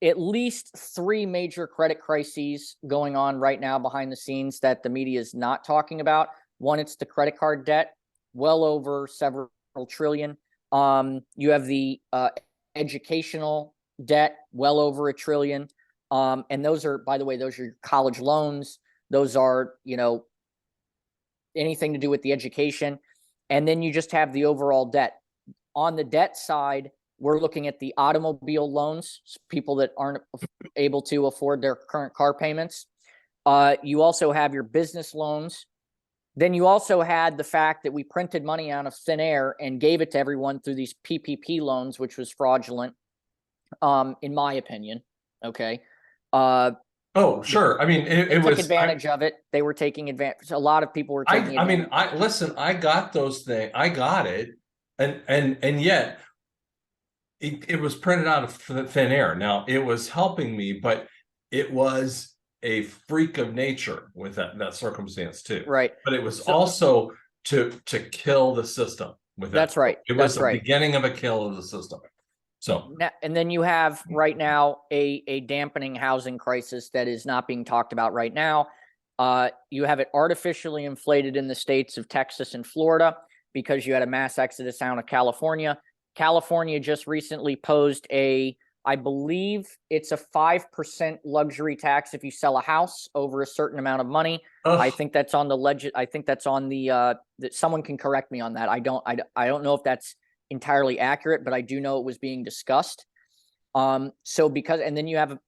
at least 3 major credit crises going on right now behind the scenes that the media is not talking about. One, it's the credit card debt, well over several trillion. You have the educational debt, well over $1 trillion. And those are, by the way, those are your college loans. Those are, anything to do with the education. And then you just have the overall debt. On the debt side, we're looking at the automobile loans, people that aren't able to afford their current car payments. You also have your business loans. Then you also had the fact that we printed money out of thin air and gave it to everyone through these PPP loans, which was fraudulent, in my opinion. Okay. Oh, sure. I mean, it was advantage of it. They were taking advantage. A lot of people were taking advantage. I got those things. I got it. And yet it was printed out of thin air. Now it was helping me, but it was a freak of nature with that circumstance too. Right. But it was also to kill the system with that. That's right. It was the beginning of a kill of the system. So, and then you have right now a dampening housing crisis that is not being talked about right now. You have it artificially inflated in the states of Texas and Florida because you had a mass exodus out of California. California just recently posed I I believe it's a 5% luxury tax if you sell a house over a certain amount of money. Ugh. I think that's on the I think that's on the that someone can correct me on that. I don't know if that's entirely accurate, but I do know it was being discussed. So because, and then you have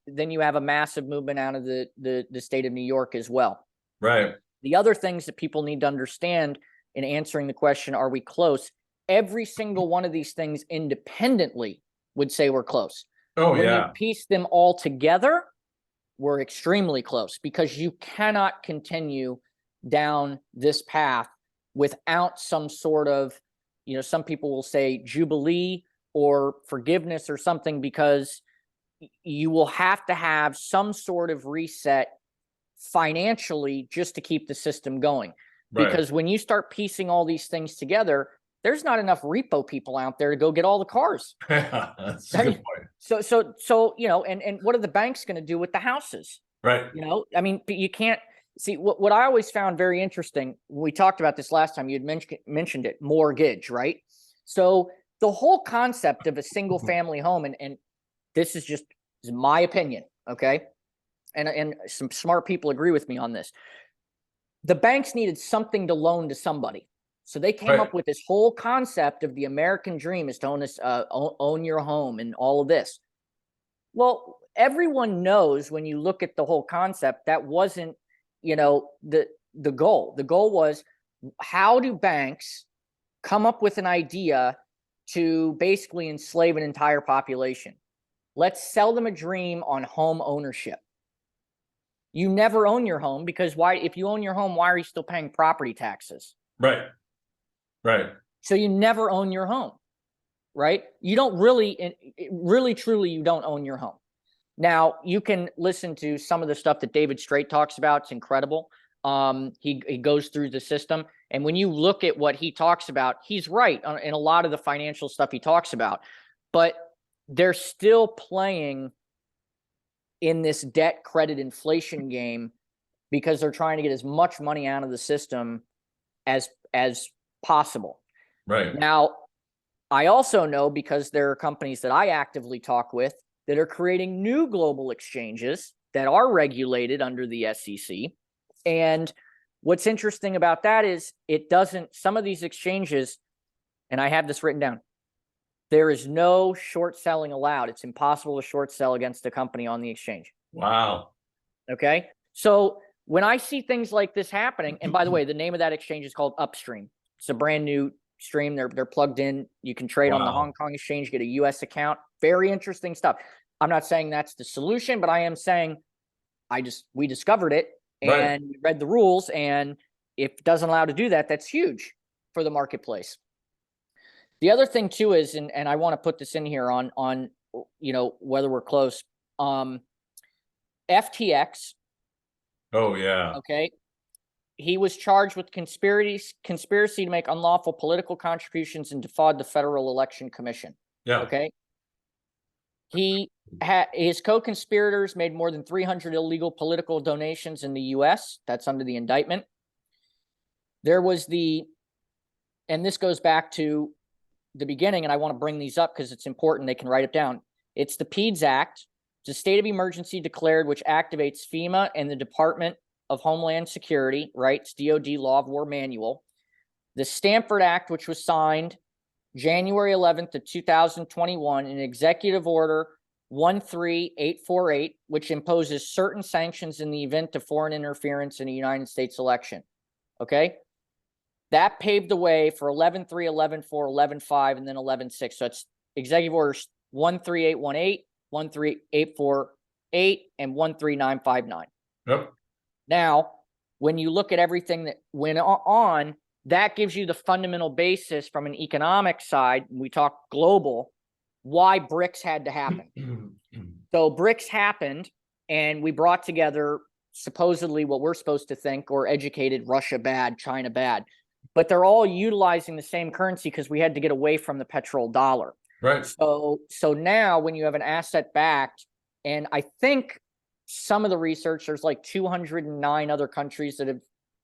a massive movement out of the state of New York as well. Right. The other things that people need to understand in answering the question, are we close? Every single one of these things independently would say we're close. Oh, when yeah. you piece them all together, we're extremely close, because you cannot continue down this path without some sort of, some people will say jubilee or forgiveness or something, because you will have to have some sort of reset financially just to keep the system going. Right. Because when you start piecing all these things together, there's not enough repo people out there to go get all the cars. That's a good point. So and what are the banks going to do with the houses? Right. I mean, you can't see what I always found very interesting. We talked about this last time. You had mentioned it, mortgage, right? So the whole concept of a single family home, and this is my opinion, okay? And some smart people agree with me on this. The banks needed something to loan to somebody. So they came up with this whole concept of the American dream is to own your home and all of this. Well, everyone knows when you look at the whole concept, that wasn't, the goal. The goal was, how do banks come up with an idea to basically enslave an entire population? Let's sell them a dream on home ownership. You never own your home, because why? If you own your home, why are you still paying property taxes? Right. Right. So you never own your home, right? You don't really, truly, you don't own your home. Now, you can listen to some of the stuff that David Straight talks about. It's incredible. He goes through the system. And when you look at what he talks about, he's right in a lot of the financial stuff he talks about. But they're still playing in this debt credit inflation game, because they're trying to get as much money out of the system as possible. Right. Now, I also know, because there are companies that I actively talk with that are creating new global exchanges that are regulated under the SEC. And what's interesting about that is some of these exchanges, and I have this written down, there is no short selling allowed. It's impossible to short sell against a company on the exchange. Wow. Okay. So when I see things like this happening, and by the way, the name of that exchange is called Upstream. It's a brand new stream. They're plugged in. You can trade on the Hong Kong exchange, get a US account. Very interesting stuff. I'm not saying that's the solution, but I am saying we discovered it and we read the rules. And if it doesn't allow to do that, that's huge for the marketplace. The other thing too is, and I want to put this in here on whether we're close. FTX. Oh, yeah. Okay. He was charged with conspiracy to make unlawful political contributions and defraud the Federal Election Commission. Yeah. Okay. His co-conspirators made more than 300 illegal political donations in the U.S. That's under the indictment. There was and this goes back to the beginning, and I want to bring these up because it's important. They can write it down. It's the PEDS Act. It's a state of emergency declared, which activates FEMA and the Department of Homeland Security, right? It's DOD Law of War Manual. The Stanford Act, which was signed January 11th of 2021, an executive order 13848, which imposes certain sanctions in the event of foreign interference in a United States election. Okay. That paved the way for 11.3, 11.4, 11.5, and then 11.6. So it's executive orders 13818, 13848, and 13959. Yep. Now, when you look at everything that went on, that gives you the fundamental basis from an economic side. We talk global, why BRICS had to happen. So BRICS happened, and we brought together supposedly what we're supposed to think, or educated Russia bad, China bad. But they're all utilizing the same currency because we had to get away from the petrodollar. Right. So now when you have an asset backed, and I think some of the research, there's like 209 other countries that have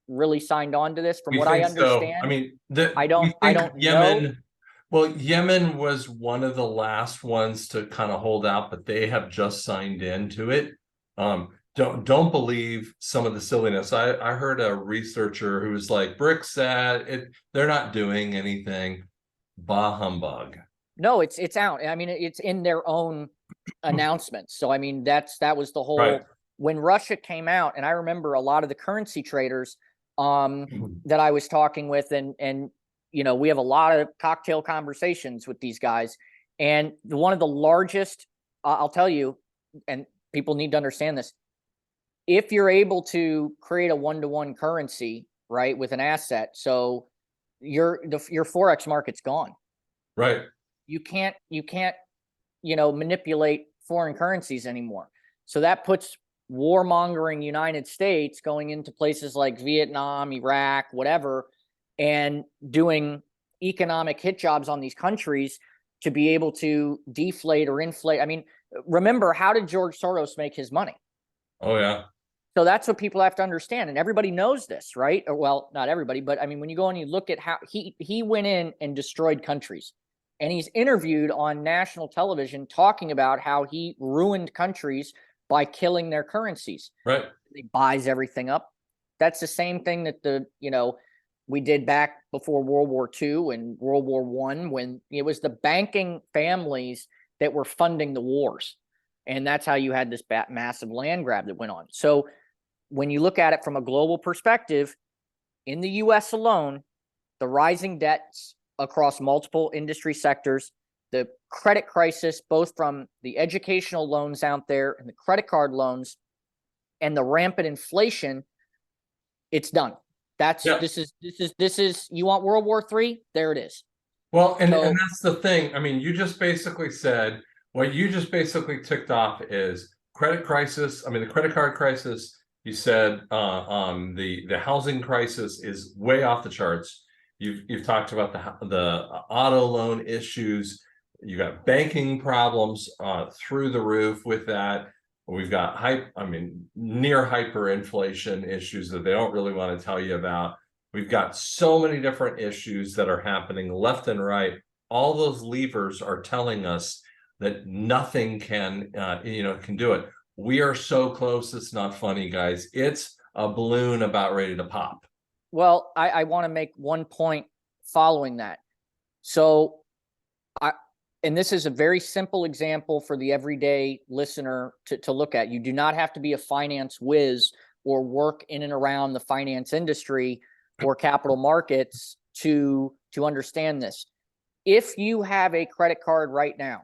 really signed on to this. From what I understand, I mean, I don't Yemen, know. Well, Yemen was one of the last ones to kind of hold out, but they have just signed into it. Don't believe some of the silliness. I heard a researcher who was like, "BRICS said it, they're not doing anything." Bah humbug. No, it's out. I mean, it's in their own announcements. So I mean, that was the Right. whole when Russia came out, and I remember a lot of the currency traders that I was talking with, and you know, we have a lot of cocktail conversations with these guys, and one of the largest, I'll tell you, and people need to understand this. If you're able to create a one-to-one currency, right, with an asset, so your forex market's gone. Right. You can't manipulate foreign currencies anymore. So that puts warmongering United States going into places like Vietnam, Iraq, whatever, and doing economic hit jobs on these countries to be able to deflate or inflate. I mean, remember, how did George Soros make his money? Oh yeah. So that's what people have to understand, and everybody knows this, right? Or, well, not everybody, but I mean, when you go and you look at how he went in and destroyed countries, and he's interviewed on national television talking about how he ruined countries by killing their currencies. Right. He buys everything up. That's the same thing that we did back before World War II and World War I, when it was the banking families that were funding the wars, and that's how you had this massive land grab that went on. So when you look at it from a global perspective, in the US alone, the rising debts across multiple industry sectors, the credit crisis, both from the educational loans out there and the credit card loans, and the rampant inflation, it's done. This is you want World War III? There it is. Well, and that's the thing. I mean, you just basically said what you just basically ticked off is credit crisis. I mean, the credit card crisis. You said the housing crisis is way off the charts. You've talked about the auto loan issues. You got banking problems through the roof with that. We've got near hyperinflation issues that they don't really want to tell you about. We've got so many different issues that are happening left and right. All those levers are telling us that nothing can do it. We are so close, it's not funny, guys. It's a balloon about ready to pop. Well, I want to make one point following that. So, and this is a very simple example for the everyday listener to look at. You do not have to be a finance whiz or work in and around the finance industry or capital markets to understand this. If you have a credit card right now,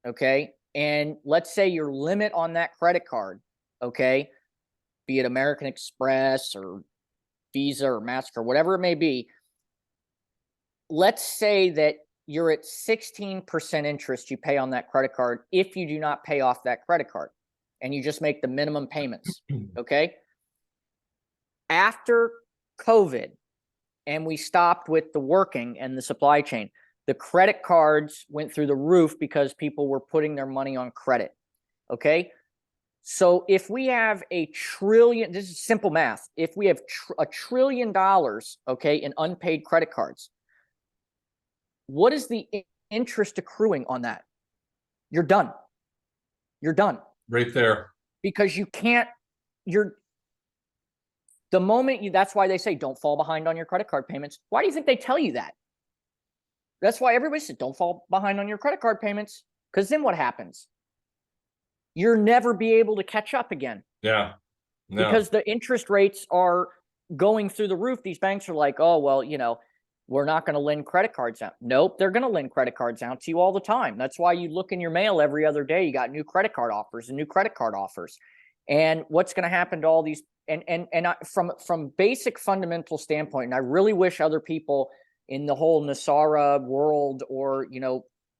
okay, and let's say your limit on that credit card, okay, be it American Express or Visa or MasterCard, whatever it may be, let's say that you're at 16% interest you pay on that credit card if you do not pay off that credit card and you just make the minimum payments, okay? After COVID, and we stopped with the working and the supply chain, the credit cards went through the roof because people were putting their money on credit, okay? So if we have $1 trillion, this is simple math, if we have $1 trillion, okay, in unpaid credit cards, what is the interest accruing on that? You're done. You're done. Right there. Because you can't, the moment that's why they say don't fall behind on your credit card payments. Why do you think they tell you that? That's why everybody said don't fall behind on your credit card payments, because then what happens? You'll never be able to catch up again. Yeah. No. Because the interest rates are going through the roof. These banks are like, oh, well, we're not going to lend credit cards out. Nope, they're going to lend credit cards out to you all the time. That's why you look in your mail every other day. You got new credit card offers and new credit card offers. And what's going to happen to all these? And from basic fundamental standpoint, and I really wish other people in the whole NESARA world or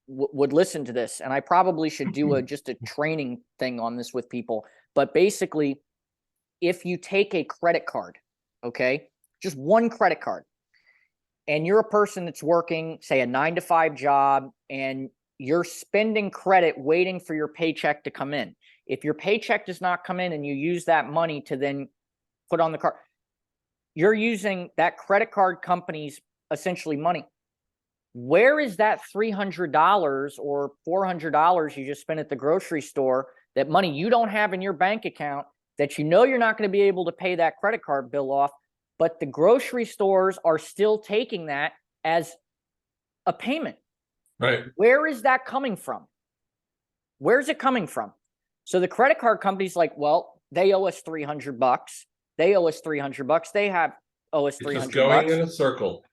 would listen to this. And I probably should do just a training thing on this with people. But basically, if you take a credit card, okay, just one credit card, and you're a person that's working, say, a 9-to-5 job, and you're spending credit waiting for your paycheck to come in. If your paycheck does not come in and you use that money to then put on the card, you're using that credit card company's essentially money. Where is that $300 or $400 you just spent at the grocery store, that money you don't have in your bank account, that you know you're not going to be able to pay that credit card bill off, but the grocery stores are still taking that as a payment? Right. Where is that coming from? Where's it coming from? So the credit card company's like, well, they owe us $300. They owe us $300. They owe us $300. It's just going in a circle.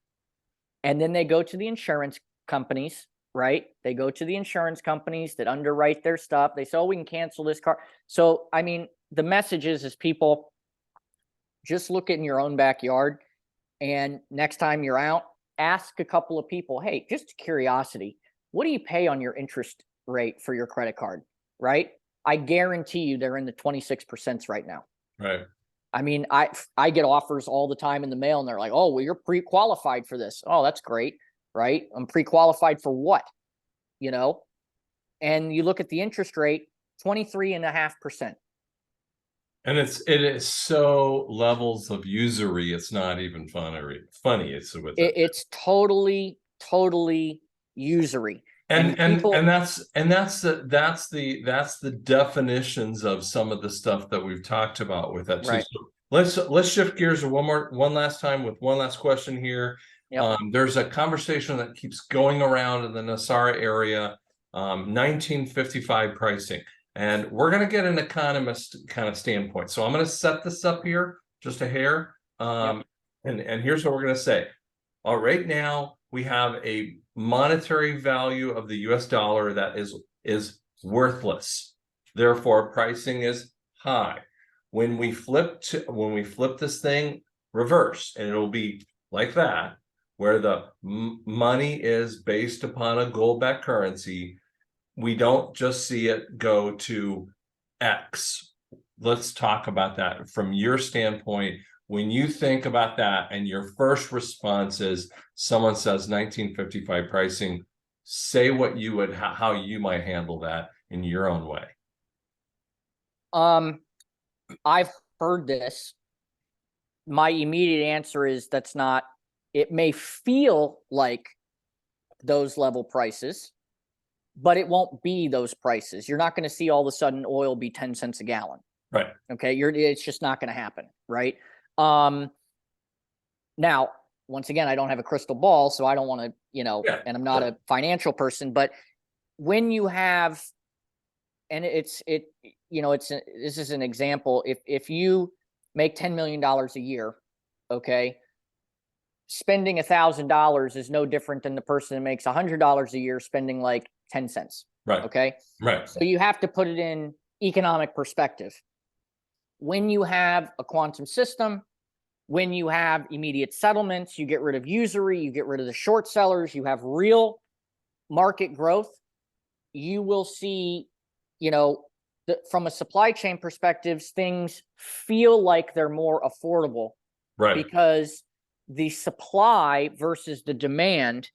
And then they go to the insurance companies, right? They go to the insurance companies that underwrite their stuff. They say, oh, we can cancel this car. So, I mean, the message is people, just look in your own backyard, and next time you're out, ask a couple of people, hey, just curiosity, what do you pay on your interest rate for your credit card, right? I guarantee you they're in the 26% right now. Right. I mean, I get offers all the time in the mail, and they're like, oh, well, you're pre-qualified for this. Oh, that's great, right? I'm pre-qualified for what? You know? And you look at the interest rate, 23.5%. And it is so levels of usury, it's not even funny. It's with It's totally usury. And people, that's the definitions of some of the stuff that we've talked about with that too. right. So let's shift gears one last time with one last question here. Yep. There's a conversation that keeps going around in the NESARA area, 1955 pricing, and we're going to get an economist kind of standpoint. So I'm going to set this up here just a hair, and here's what we're going to say. All right, now we have a monetary value of the US dollar that is worthless. Therefore, pricing is high. When we flip this thing reverse, and it'll be like that, where the money is based upon a gold-backed currency, we don't just see it go to X. Let's talk about that from your standpoint. When you think about that and your first response is someone says 1955 pricing, say what you would, how you might handle that in your own way. I've heard this. My immediate answer is that's not, it may feel like those level prices, but it won't be those prices. You're not going to see all of a sudden oil be 10 cents a gallon. Right. Okay. It's just not going to happen. Right. Now, once again, I don't have a crystal ball, so I don't want to, and I'm not a financial person, but when you have, and this is an example. If you make $10 million a year, okay, spending $1,000 is no different than the person that makes $100 a year spending like 10 cents. Right. Okay. Right. So you have to put it in economic perspective. When you have a quantum system, when you have immediate settlements, you get rid of usury, you get rid of the short sellers, you have real market growth, you will see, from a supply chain perspective, things feel like they're more affordable. Right. Because the supply versus the demand,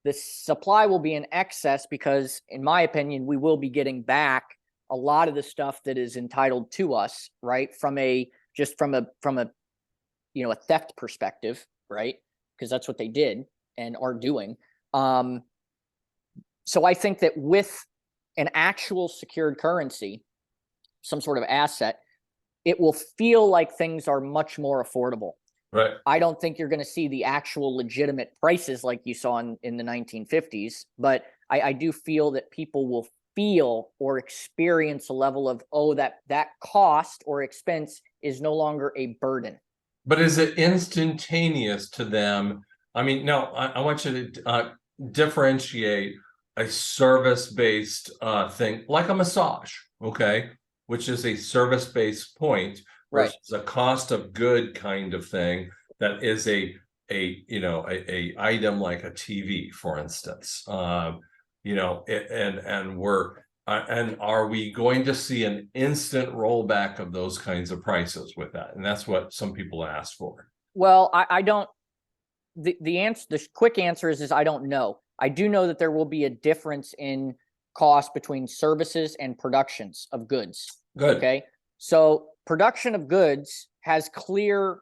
the supply will be in excess because, in my opinion, we will be getting back a lot of the stuff that is entitled to us, right? From a theft perspective, right? Because that's what they did and are doing. So I think that with an actual secured currency, some sort of asset, it will feel like things are much more affordable. Right. I don't think you're going to see the actual legitimate prices like you saw in the 1950s, but I do feel that people will feel or experience a level of, that cost or expense is no longer a burden. But is it instantaneous to them? I mean, no, I want you to differentiate a service-based thing like a massage, okay, which is a service-based point versus a cost of good kind of thing that is a item like a TV, for instance. And are we going to see an instant rollback of those kinds of prices with that? And that's what some people ask for. Well, I don't. The quick answer is I don't know. I do know that there will be a difference in cost between services and productions of goods. Good. Okay. So production of goods has clear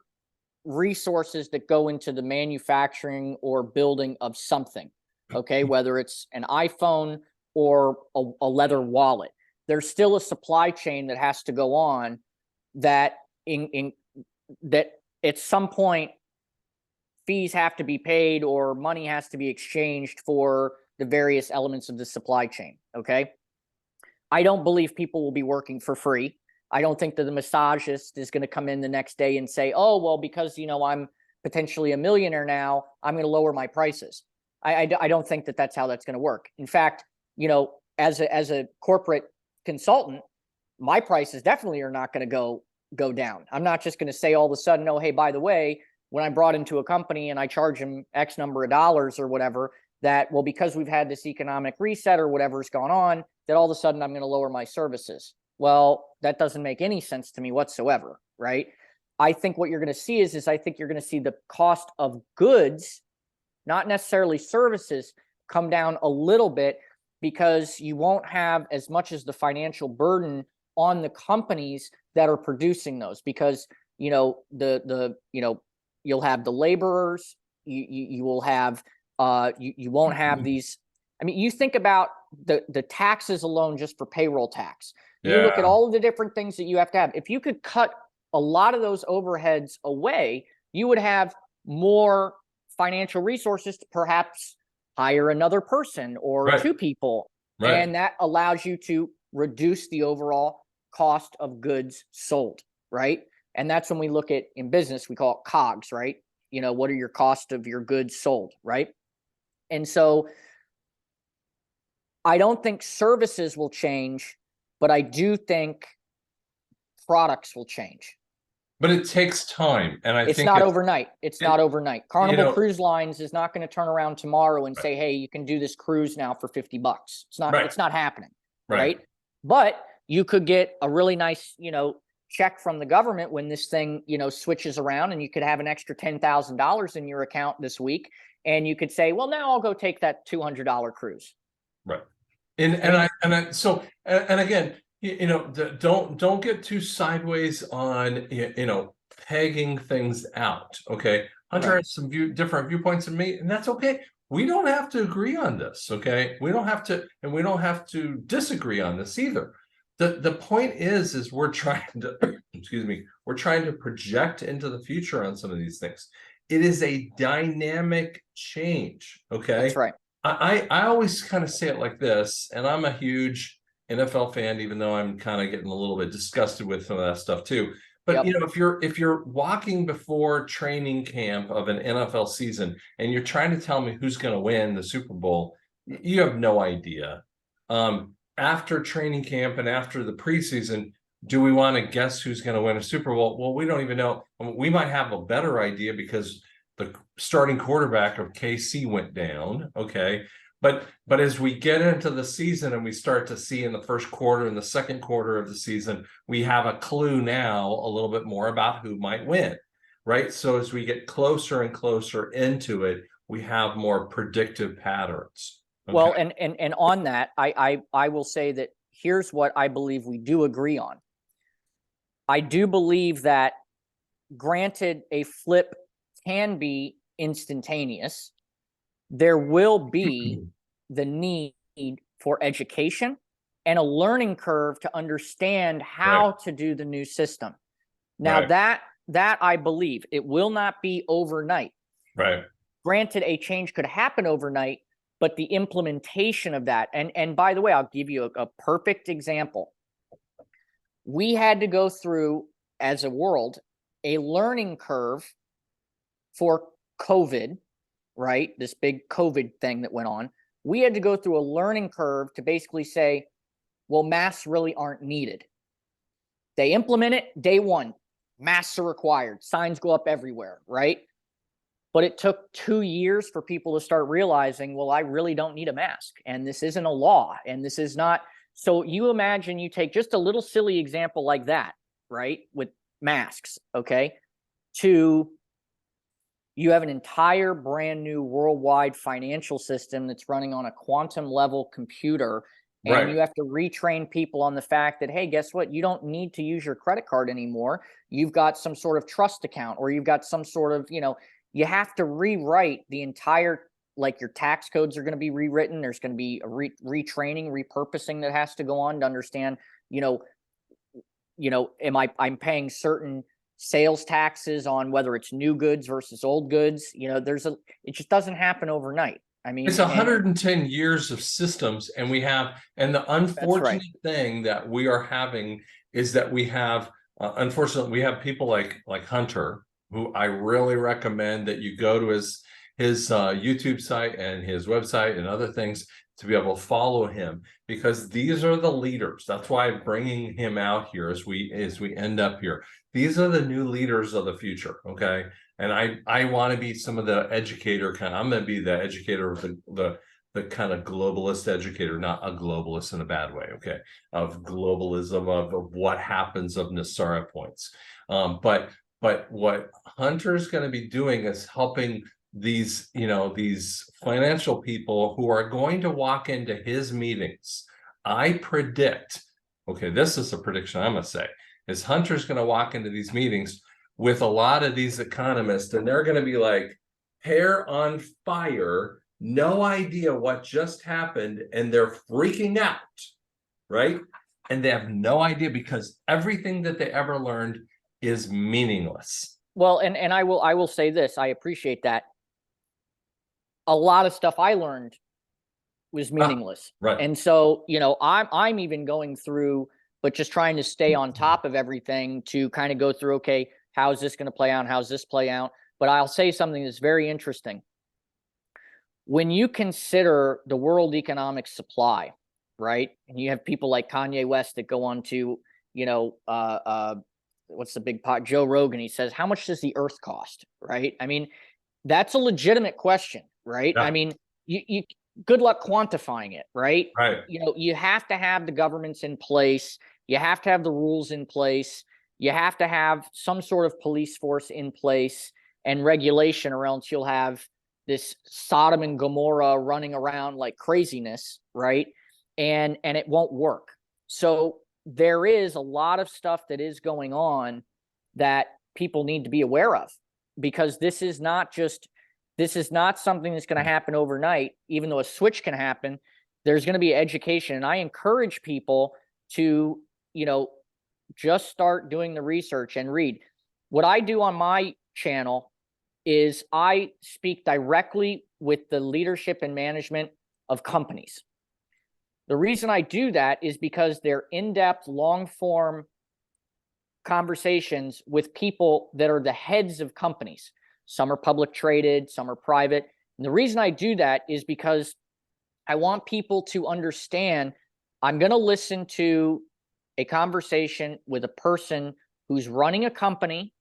resources that go into the manufacturing or building of something. okay, whether it's an iPhone or a leather wallet. There's still a supply chain that has to go on that that at some point fees have to be paid or money has to be exchanged for the various elements of the supply chain. Okay. I don't believe people will be working for free. I don't think that the massagist is going to come in the next day and say, oh, well, because, I'm potentially a millionaire now, I'm going to lower my prices. I don't think that that's how that's going to work. In fact, as a corporate consultant, my prices definitely are not going to go down. I'm not just going to say all of a sudden, oh, hey, by the way, when I'm brought into a company and I charge them X number of dollars or whatever, that, well, because we've had this economic reset or whatever's gone on, that all of a sudden I'm going to lower my services. Well, that doesn't make any sense to me whatsoever, right? I think what you're going to see is I think you're going to see the cost of goods, not necessarily services, come down a little bit, because you won't have as much as the financial burden on the companies that are producing those, because you'll have the laborers, you will have you won't have these. I mean, you think about the taxes alone just for payroll tax. You look at all of the different things that you have to have. If you could cut a lot of those overheads away, you would have more financial resources to perhaps hire another person or two people. Right. And that allows you to reduce the overall cost of goods sold, right? And that's when we look at, in business, we call it COGS, right? What are your cost of your goods sold, right? And so I don't think services will change, but I do think products will change. But it takes time, and I think it's not overnight. It's not overnight. Carnival Cruise Lines is not going to turn around tomorrow and say, "Hey, you can do this cruise now for $50." It's not. It's not happening, right? But you could get a really nice, check from the government when this thing, switches around, and you could have an extra $10,000 in your account this week, and you could say, "Well, now I'll go take that $200 cruise." Right. And again, don't get too sideways on pegging things out. Okay, Hunter has some different viewpoints than me, and that's okay. We don't have to agree on this. Okay, we don't have to disagree on this either. The point is we're trying to we're trying to project into the future on some of these things. It is a dynamic change. Okay, that's right. I always kind of say it like this, and I'm a huge NFL fan, even though I'm kind of getting a little bit disgusted with some of that stuff too. But if you're walking before training camp of an NFL season and you're trying to tell me who's going to win the Super Bowl, you have no idea. After training camp and after the preseason, do we want to guess who's going to win a Super Bowl? Well, we don't even know. We might have a better idea because the starting quarterback of KC went down. Okay. But as we get into the season and we start to see in the first quarter and the second quarter of the season, we have a clue now a little bit more about who might win, right? So as we get closer and closer into it, we have more predictive patterns. Okay? Well, and on that, I will say that here's what I believe we do agree on. I do believe that, granted, a flip can be instantaneous, there will be the need for education and a learning curve to understand how to do the new system. Now that I believe it will not be overnight. Right. Granted, a change could happen overnight, but the implementation of that, and by the way, I'll give you a perfect example. We had to go through, as a world, a learning curve for COVID, right? This big COVID thing that went on. We had to go through a learning curve to basically say, well, masks really aren't needed. They implement it day one. Masks are required. Signs go up everywhere, right? But it took 2 years for people to start realizing, well, I really don't need a mask. And this isn't a law. And this is not. So you imagine you take just a little silly example like that, right? With masks, okay? You have an entire brand new worldwide financial system that's running on a quantum level computer. And you have to retrain people on the fact that, hey, guess what? You don't need to use your credit card anymore. You've got some sort of trust account, or you've got some sort of, you have to rewrite the entire like your tax codes are going to be rewritten. There's going to be a retraining, repurposing that has to go on to understand, I'm paying certain sales taxes on whether it's new goods versus old goods. It just doesn't happen overnight. I mean, it's 110 years of systems, and the unfortunate thing that we are having is that we have, unfortunately, we have people like Hunter, who I really recommend that you go to his YouTube site and his website and other things to be able to follow him, because these are the leaders. That's why I'm bringing him out here as we end up here. These are the new leaders of the future, okay? And I want to be some of the educator kind. I'm going to be the educator of the kind of globalist educator, not a globalist in a bad way, okay? Of globalism, of what happens, of NESARA points. But what Hunter's going to be doing is helping these financial people who are going to walk into his meetings. I predict, okay, this is a prediction I'm going to say, is Hunter's going to walk into these meetings with a lot of these economists, and they're going to be like hair on fire, no idea what just happened, and they're freaking out, right? And they have no idea, because everything that they ever learned is meaningless. Well, and I will say this, I appreciate that. A lot of stuff I learned was meaningless. Right. And so, I'm even going through, but just trying to stay on top of everything to kind of go through, okay, how's this going to play out? How's this play out? But I'll say something that's very interesting. When you consider the world economic supply, right? And you have people like Kanye West that go on to, what's the big pot? Joe Rogan. He says, how much does the earth cost? Right. I mean, that's a legitimate question, right? Yeah. I mean, you good luck quantifying it, right? Right. You have to have the governments in place. You have to have the rules in place. You have to have some sort of police force in place and regulation, or else you'll have this Sodom and Gomorrah running around like craziness, right? And it won't work. So there is a lot of stuff that is going on that people need to be aware of, because this is not something that's going to happen overnight. Even though a switch can happen, there's going to be education. And I encourage people to, just start doing the research and read. What I do on my channel is I speak directly with the leadership and management of companies. The reason I do that is because they're in-depth, long-form conversations with people that are the heads of companies. Some are public traded, some are private. And the reason I do that is because I want people to understand I'm going to listen to a conversation with a person who's running a company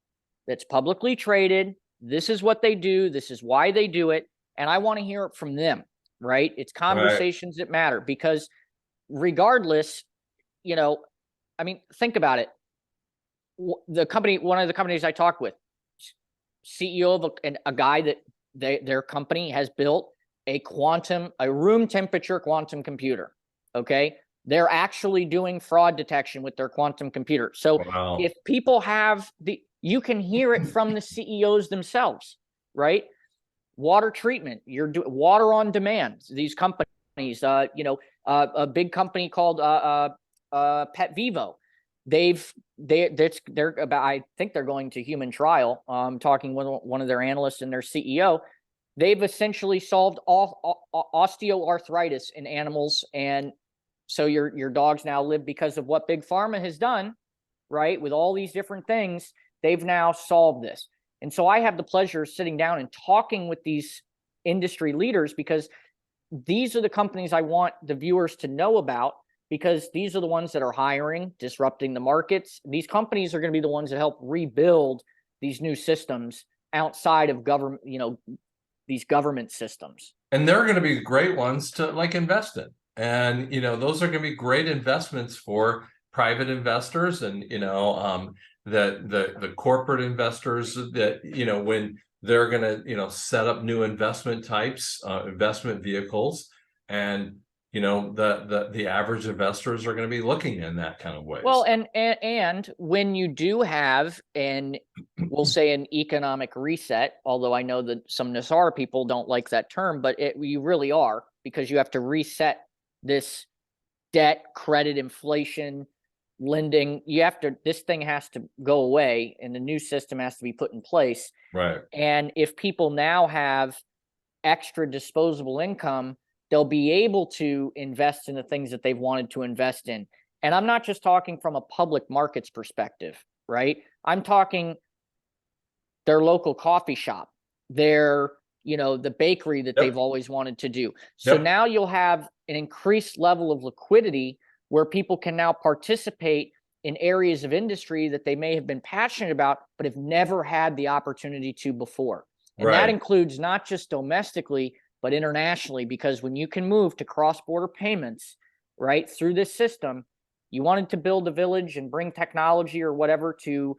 that's publicly traded. This is what they do. This is why they do it. And I want to hear it from them, right? It's conversations that matter, because regardless, I mean, think about it. One of the companies I talked with, CEO of a guy that their company has built a room temperature quantum computer. Okay. They're actually doing fraud detection with their quantum computer. So if people have you can hear it from the CEOs themselves, right? Water treatment, you're doing water on demand. These companies, a big company called Pet Vivo, they're about, I think they're going to human trial. Talking with one of their analysts and their CEO, they've essentially solved osteoarthritis in animals, and so your dogs now live because of what Big Pharma has done, right? With all these different things, they've now solved this. And so I have the pleasure of sitting down and talking with these industry leaders, because these are the companies I want the viewers to know about, because these are the ones that are hiring, disrupting the markets. These companies are going to be the ones that help rebuild these new systems outside of government, these government systems. And they're going to be great ones to invest in. And, those are going to be great investments for private investors and, the corporate investors that, when they're going to, set up new investment types, investment vehicles. And, you know, the average investors are going to be looking in that kind of ways. Well, and when you do have we'll say an economic reset, although I know that some NESARA people don't like that term, but you really are, because you have to reset this debt, credit, inflation, lending. This thing has to go away, and the new system has to be put in place. Right. And if people now have extra disposable income, they'll be able to invest in the things that they've wanted to invest in. And I'm not just talking from a public markets perspective, right? I'm talking their local coffee shop, their, the bakery that they've always wanted to do. So now you'll have an increased level of liquidity where people can now participate in areas of industry that they may have been passionate about, but have never had the opportunity to before. And that includes not just domestically, but internationally, because when you can move to cross-border payments, right, through this system, you wanted to build a village and bring technology or whatever to,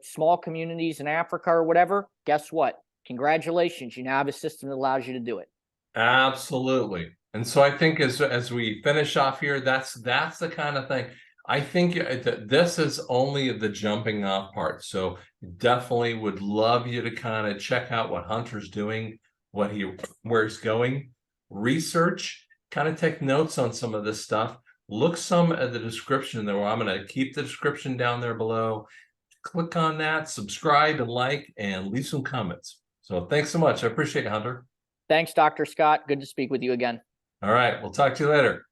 small communities in Africa or whatever, guess what? Congratulations, you now have a system that allows you to do it. Absolutely. And so I think as we finish off here, that's the kind of thing. I think that this is only the jumping off part. So definitely would love you to kind of check out what Hunter's doing, where he's going, research, kind of take notes on some of this stuff. Look some at the description there. I'm going to keep the description down there below. Click on that, subscribe and like, and leave some comments. So thanks so much. I appreciate it, Hunter. Thanks, Dr. Scott. Good to speak with you again. All right. We'll talk to you later.